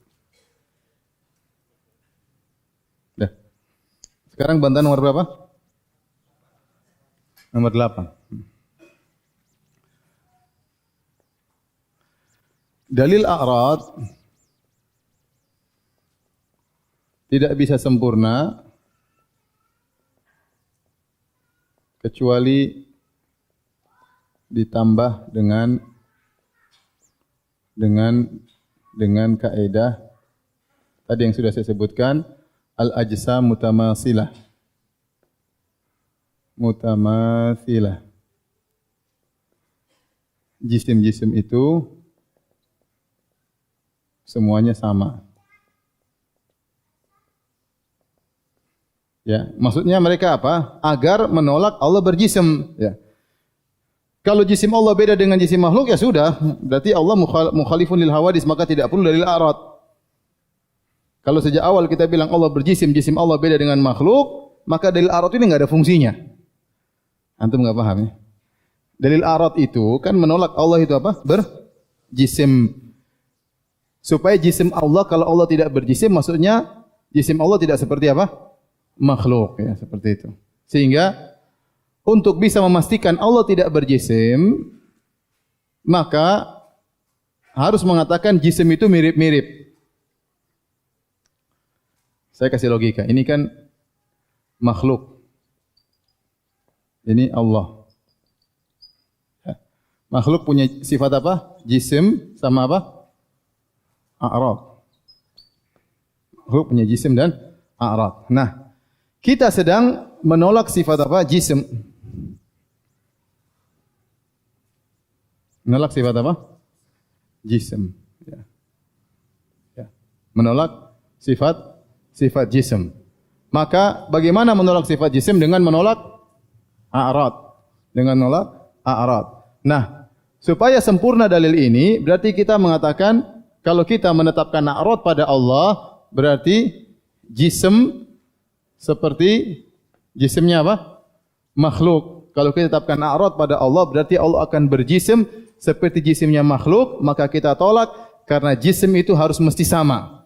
A: Dah. Sekarang bantahan nomor berapa? Nomor 8. Dalil a'rad tidak bisa sempurna kecuali ditambah dengan kaidah tadi yang sudah saya sebutkan, al-ajsam mutamathilah. Mutamathilah. Jisim-jisim itu semuanya sama. Ya, maksudnya mereka apa? Agar menolak Allah berjisim, ya. Kalau jisim Allah beda dengan jisim makhluk ya sudah, berarti Allah mukhalifun lil hawadis, maka tidak perlu dalil a'rad. Kalau sejak awal kita bilang Allah berjisim, jisim Allah beda dengan makhluk, maka dalil a'rad ini enggak ada fungsinya. Antum enggak paham ya? Dalil a'rad itu kan menolak Allah itu apa? Berjisim. Supaya jisim Allah, kalau Allah tidak berjisim, maksudnya jisim Allah tidak seperti apa? Makhluk ya, seperti itu. Sehingga untuk bisa memastikan Allah tidak berjisim, maka harus mengatakan jisim itu mirip-mirip. Saya kasih logika. Ini kan makhluk. Ini Allah. Makhluk punya sifat apa? Jisim sama apa? A'rad. Makhluk punya jisim dan a'rad. Nah, kita sedang menolak sifat apa? Jisim. Menolak sifat apa? Jisim. Ya. Ya. Menolak sifat jisim. Maka bagaimana menolak sifat jisim? Dengan menolak a'rad. Dengan menolak a'rad. Nah, supaya sempurna dalil ini, berarti kita mengatakan kalau kita menetapkan a'rad pada Allah, berarti jisim seperti jisimnya apa? Makhluk. Kalau kita tetapkan a'rad pada Allah, berarti Allah akan berjisim seperti jisimnya makhluk, maka kita tolak karena jisim itu harus mesti sama.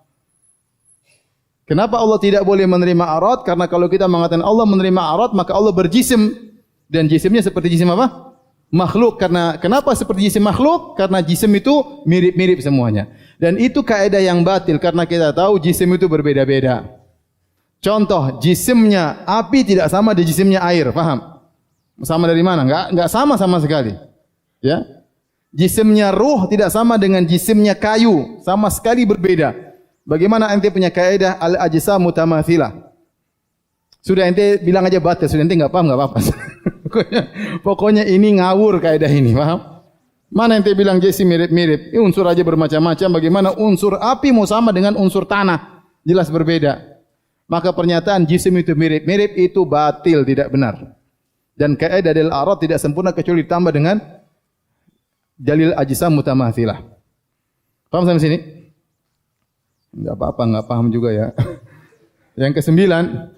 A: Kenapa Allah tidak boleh menerima a'rad? Karena kalau kita mengatakan Allah menerima a'rad, maka Allah berjisim dan jisimnya seperti jisim apa? Makhluk. Karena kenapa seperti jisim makhluk? Karena jisim itu mirip-mirip semuanya. Dan itu kaidah yang batil karena kita tahu jisim itu berbeda-beda. Contoh, jisimnya api tidak sama dengan jisimnya air, paham? Sama dari mana? Enggak sama sama sekali. Ya. Jisimnya ruh tidak sama dengan jisimnya kayu, sama sekali berbeda. Bagaimana ente punya kaidah al-ajsamu tamathilah? Sudah ente bilang aja batas, sudah ente enggak paham enggak apa-apa. pokoknya ini ngawur kaidah ini, paham? Mana ente bilang jisim mirip-mirip? Ini unsur aja bermacam-macam. Bagaimana unsur api mau sama dengan unsur tanah? Jelas berbeda. Maka pernyataan jisim itu mirip-mirip itu batil, tidak benar. Dan kaidah dalil a'rad tidak sempurna kecuali ditambah dengan dalil ajsam mutamathilah. Paham sampai sini? Enggak apa-apa, enggak paham juga ya. Yang kesembilan,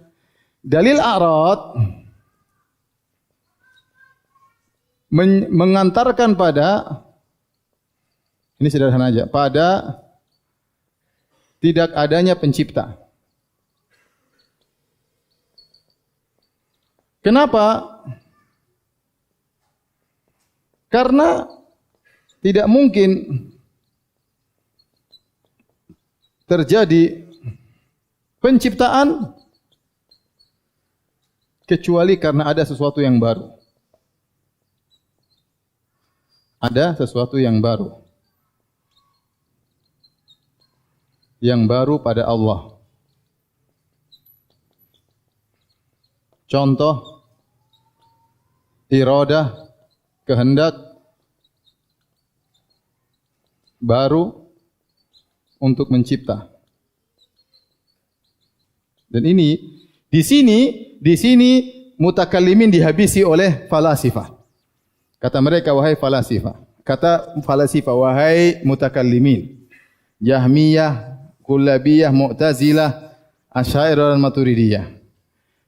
A: dalil a'rad mengantarkan pada, ini sederhana aja, pada tidak adanya pencipta. Kenapa? Karena tidak mungkin terjadi penciptaan kecuali karena ada sesuatu yang baru. Ada sesuatu yang baru. Yang baru pada Allah. Contoh, iradah, kehendak baru untuk mencipta. Dan ini di sini mutakallimin dihabisi oleh falasifah. Kata mereka, wahai falasifah. Kata falasifah, wahai mutakallimin. Jahmiyah, Kullabiyah, Mu'tazilah, Asy'ariyah dan Maturidiyah.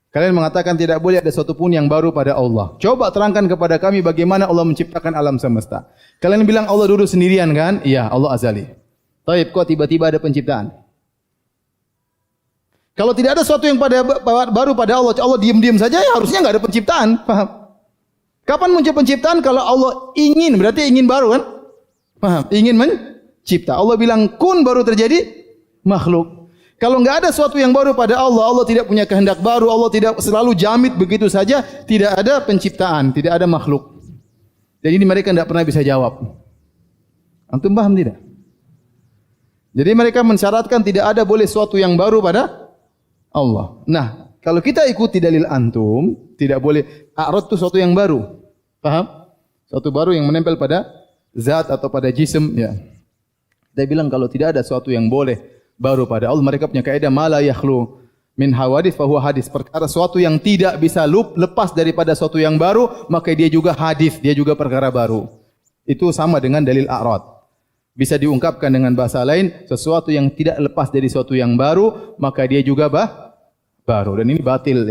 A: Kalian mengatakan tidak boleh ada sesuatu pun yang baru pada Allah. Coba terangkan kepada kami bagaimana Allah menciptakan alam semesta. Kalian bilang Allah duduk sendirian kan? Iya, Allah azali. Taib, kok tiba-tiba ada penciptaan? Kalau tidak ada sesuatu yang baru pada Allah, Allah diam-diam saja, ya harusnya enggak ada penciptaan. Paham? Kapan muncul penciptaan? Kalau Allah ingin, berarti ingin baru kan? Paham? Ingin mencipta. Allah bilang kun, baru terjadi makhluk. Kalau enggak ada sesuatu yang baru pada Allah, Allah tidak punya kehendak baru, Allah tidak selalu jamid begitu saja, tidak ada penciptaan, tidak ada makhluk. Jadi ini mereka tidak pernah bisa jawab. Antum paham tidak? Jadi mereka mensyaratkan tidak ada boleh sesuatu yang baru pada Allah. Nah, kalau kita ikuti dalil antum, tidak boleh a'rad itu sesuatu yang baru. Paham? Sesuatu baru yang menempel pada zat atau pada jisim. Ya. Dia bilang kalau tidak ada sesuatu yang boleh baru pada Allah, mereka punya kaidah mala yakhlu min hawadits fa huwa hadis. Perkara sesuatu yang tidak bisa lepas daripada sesuatu yang baru, maka dia juga hadis, dia juga perkara baru. Itu sama dengan dalil a'rad. Bisa diungkapkan dengan bahasa lain, sesuatu yang tidak lepas dari sesuatu yang baru, maka dia juga baru. Dan ini batil.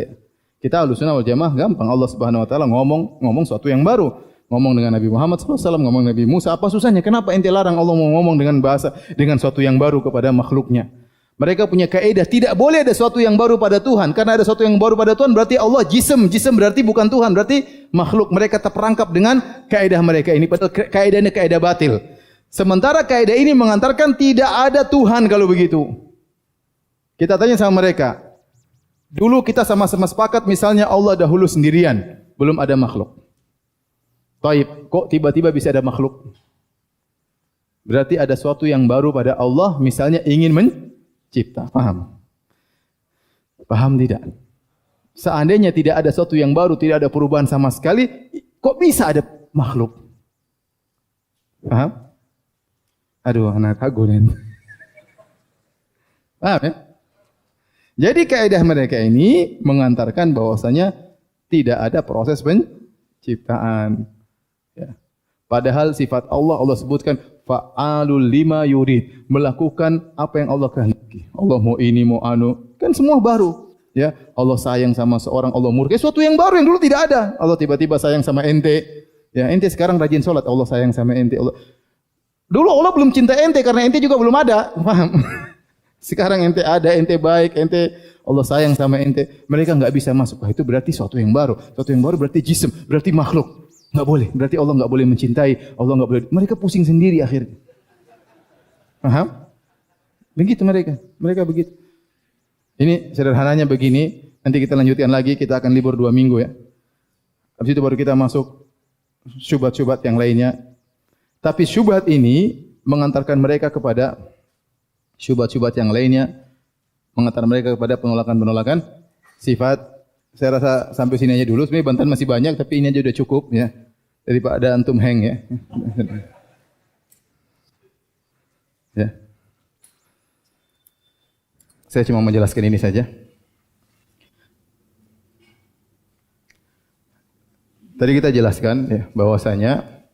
A: Kita Ahlussunnah wal Jamaah gampang, Allah Subhanahu wa taala ngomong sesuatu yang baru. Ngomong dengan Nabi Muhammad SAW, ngomong Nabi Musa, apa susahnya? Kenapa ente larang Allah mau ngomong dengan bahasa, dengan sesuatu yang baru kepada makhluknya? Mereka punya kaidah, tidak boleh ada sesuatu yang baru pada Tuhan. Karena ada sesuatu yang baru pada Tuhan, berarti Allah jisim berarti bukan Tuhan, berarti makhluk. Mereka terperangkap dengan kaidah mereka ini, padahal kaidahnya kaidah batil. Sementara kaidah ini mengantarkan tidak ada Tuhan kalau begitu. Kita tanya sama mereka, dulu kita sama-sama sepakat misalnya Allah dahulu sendirian, belum ada makhluk. Taib, kok tiba-tiba bisa ada makhluk? Berarti ada sesuatu yang baru pada Allah, misalnya ingin mencipta. Paham? Paham tidak? Seandainya tidak ada sesuatu yang baru, tidak ada perubahan sama sekali, kok bisa ada makhluk? Paham? Aduh, anak aku nih. Paham ya? Jadi kaidah mereka ini mengantarkan bahwasanya tidak ada proses penciptaan. Ya. Padahal sifat Allah sebutkan fa'alul lima yurid, melakukan apa yang Allah kehendaki. Allah mau ini, mau anu, kan semua baru. Ya, Allah sayang sama seorang, Allah murka, sesuatu yang baru yang dulu tidak ada. Allah tiba-tiba sayang sama ente. Ya, ente sekarang rajin salat, Allah sayang sama ente. Dulu Allah belum cinta ente karena ente juga belum ada. Paham? Sekarang ente ada, ente baik, Allah sayang sama ente. Mereka enggak bisa masuk. Itu berarti sesuatu yang baru. Sesuatu yang baru berarti jisim, berarti makhluk. Enggak boleh. Berarti Allah enggak boleh mencintai. Allah enggak boleh. Mereka pusing sendiri akhirnya. Paham? Begitu mereka. Mereka begitu. Ini sederhananya begini, nanti kita lanjutkan lagi, kita akan libur 2 minggu ya. Habis itu baru kita masuk syubhat-syubhat yang lainnya. Tapi syubhat ini mengantarkan mereka kepada syubhat-syubhat yang lainnya, mengantarkan mereka kepada penolakan-penolakan sifat. Saya rasa sampai sini aja dulu. Sebenarnya bantahan masih banyak, tapi ini aja udah cukup ya. Daripada antum hang ya. Ya. Saya cuma menjelaskan ini saja. Tadi kita jelaskan ya, bahwasanya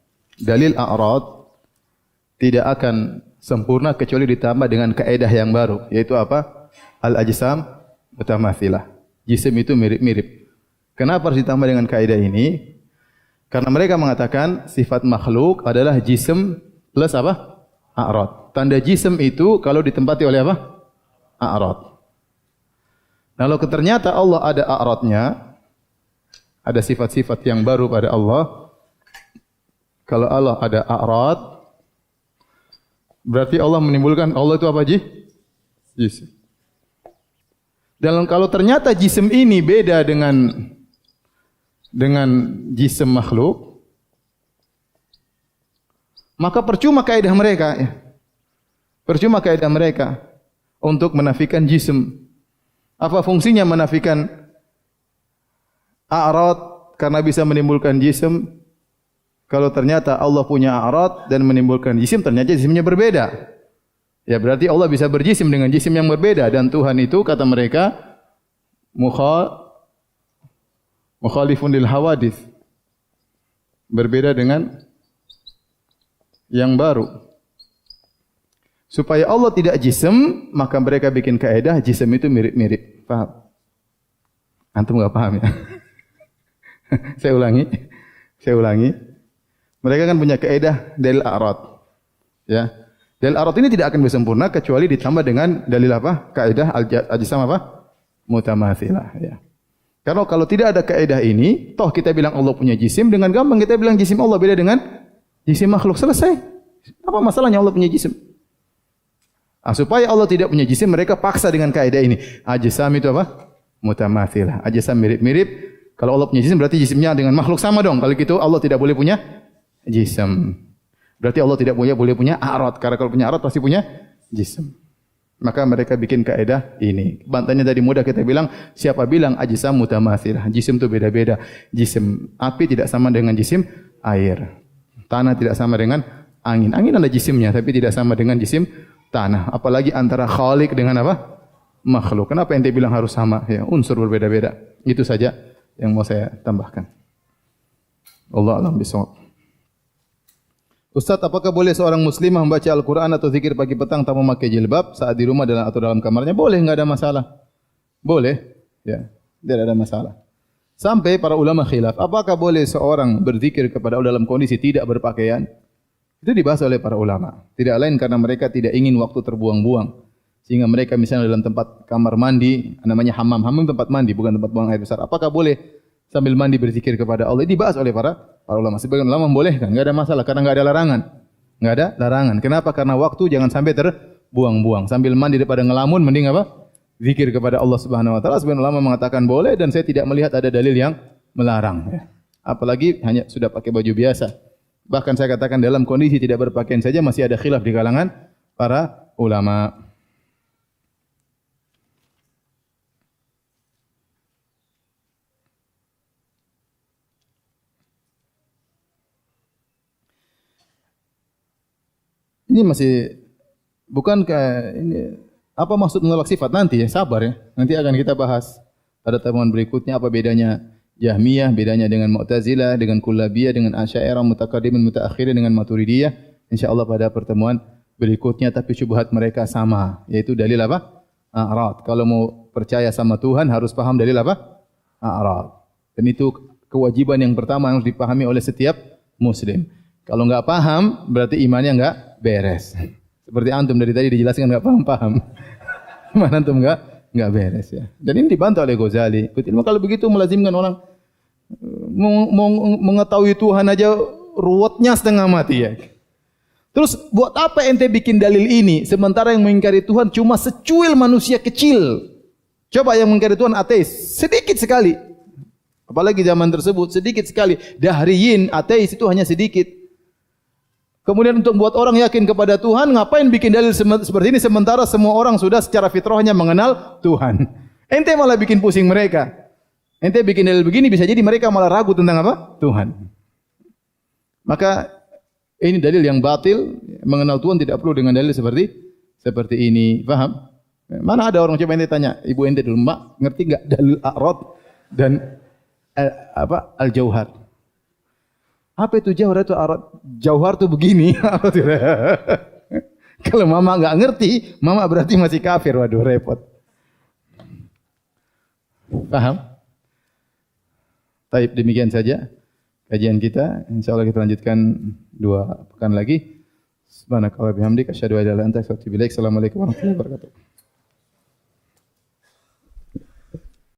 A: dalil a'rad tidak akan sempurna kecuali ditambah dengan kaidah yang baru, yaitu apa? Al-ajsam mutamathilah. Jisim itu mirip-mirip. Kenapa harus ditambah dengan kaidah ini? Karena mereka mengatakan sifat makhluk adalah jisim plus apa? A'rad. Tanda jisim itu kalau ditempati oleh apa? A'rad. Kalau ternyata Allah ada a'radnya, ada sifat-sifat yang baru pada Allah. Kalau Allah ada a'rad, berarti Allah menimbulkan, Allah itu apa jisim. Dan kalau ternyata jisim ini beda dengan jisim makhluk, maka percuma kaidah mereka ya. Percuma kaidah mereka untuk menafikan jisim. Apa fungsinya menafikan a'rad karena bisa menimbulkan jisim? Kalau ternyata Allah punya a'rad dan menimbulkan jisim, ternyata jisimnya berbeda. Ya berarti Allah bisa berjisim dengan jisim yang berbeda. Dan Tuhan itu kata mereka mukhalifun lil hawadith, berbeda dengan yang baru. Supaya Allah tidak jisim, maka mereka bikin kaidah jisim itu mirip-mirip. Paham? Antum enggak paham ya? Saya ulangi. Mereka kan punya kaidah dalil a'rad. Ya. Dalil a'rad ini tidak akan bisa sempurna kecuali ditambah dengan dalil apa? Kaidah al-ajsam apa? Mutamathilah, ya. Karena kalau tidak ada kaidah ini, toh kita bilang Allah punya jisim, dengan gampang kita bilang jisim Allah beda dengan jisim makhluk, selesai. Apa masalahnya Allah punya jisim? Supaya Allah tidak punya jisim, mereka paksa dengan kaidah ini. Ajsam itu apa? Mutamathilah. Ajsam mirip-mirip. Kalau Allah punya jisim, berarti jisimnya dengan makhluk sama dong. Kalau gitu Allah tidak boleh punya jisim. Berarti Allah tidak boleh punya a'rad. Karena kalau punya a'rad pasti punya jisim. Maka mereka bikin kaidah ini. Bantahnya tadi mudah kita bilang, siapa bilang ajsam mutamathilah? Jisim itu beda-beda. Jisim api tidak sama dengan jisim air. Tanah tidak sama dengan angin. Angin ada jisimnya, tapi tidak sama dengan jisim tanah. Apalagi antara khaliq dengan apa? Makhluk. Kenapa ente bilang harus sama? Ya, unsur berbeda-beda. Itu saja yang mau saya tambahkan. Allah a'lam bishawab. Ustaz, apakah boleh seorang muslimah membaca Al-Quran atau zikir pagi petang tanpa memakai jilbab saat di rumah atau dalam kamarnya? Boleh, enggak ada masalah. Boleh, ya, tidak ada masalah. Sampai para ulama khilaf, apakah boleh seorang berzikir kepada Allah dalam kondisi tidak berpakaian? Itu dibahas oleh para ulama. Tidak lain karena mereka tidak ingin waktu terbuang-buang. Sehingga mereka misalnya dalam tempat kamar mandi, namanya hammam. Hammam tempat mandi, bukan tempat buang air besar. Apakah boleh sambil mandi berzikir kepada Allah? Ini dibahas oleh para ulama. Sebagian ulama membolehkan, enggak ada masalah karena enggak ada larangan. Enggak ada larangan. Kenapa? Karena waktu jangan sampai terbuang-buang. Sambil mandi daripada ngelamun, mending apa? Zikir kepada Allah Subhanahu wa taala. Sebagian ulama mengatakan boleh dan saya tidak melihat ada dalil yang melarang. Apalagi hanya sudah pakai baju biasa. Bahkan saya katakan dalam kondisi tidak berpakaian saja masih ada khilaf di kalangan para ulama. Ini masih bukan ini apa maksud menolak sifat nanti ya, sabar ya. Nanti akan kita bahas pada pertemuan berikutnya apa bedanya Jahmiyah, bedanya dengan Mu'tazilah, dengan Kullabiyah, dengan Asy'ariyah, Mutaqaddimin, Mutaakhirin, dengan Maturidiyah. Insyaallah pada pertemuan berikutnya, tapi syubhat mereka sama, yaitu dalil apa? A'rad. Kalau mau percaya sama Tuhan harus paham dalil apa? A'rad. Dan itu kewajiban yang pertama yang harus dipahami oleh setiap muslim. Kalau enggak paham berarti imannya enggak beres. Seperti antum dari tadi dijelaskan enggak paham-paham. Mana antum enggak beres ya. Dan ini dibantah oleh Ghazali. Kalau begitu melazimkan orang mengetahui Tuhan aja ruwetnya setengah mati ya. Terus buat apa ente bikin dalil ini sementara yang mengingkari Tuhan cuma secuil manusia kecil Coba yang mengingkari Tuhan ateis, sedikit sekali. Apalagi zaman tersebut, sedikit sekali. Dahriyin, ateis itu hanya sedikit. Kemudian untuk membuat orang yakin kepada Tuhan, ngapain bikin dalil seperti ini sementara semua orang sudah secara fitrahnya mengenal Tuhan. Ente malah bikin pusing mereka. Ente bikin dalil begini bisa jadi mereka malah ragu tentang apa? Tuhan. Maka ini dalil yang batil, mengenal Tuhan tidak perlu dengan dalil seperti ini. Paham? Mana ada orang coba ente tanya, ibu ente dulu, Mbak, ngerti enggak dalil a'rad dan al-jauhar? Apa itu jauhar itu a'rad? Jauhar itu begini. Kalau mama enggak ngerti, mama berarti masih kafir. Waduh, repot. Paham? Baik, demikian saja kajian kita. Insyaallah kita lanjutkan 2 pekan lagi. Subhanakallahumma bihamdika asyhadu an la ilaha illa anta astaghfiruka wa atubu ilaik. Assalamualaikum warahmatullahi wabarakatuh.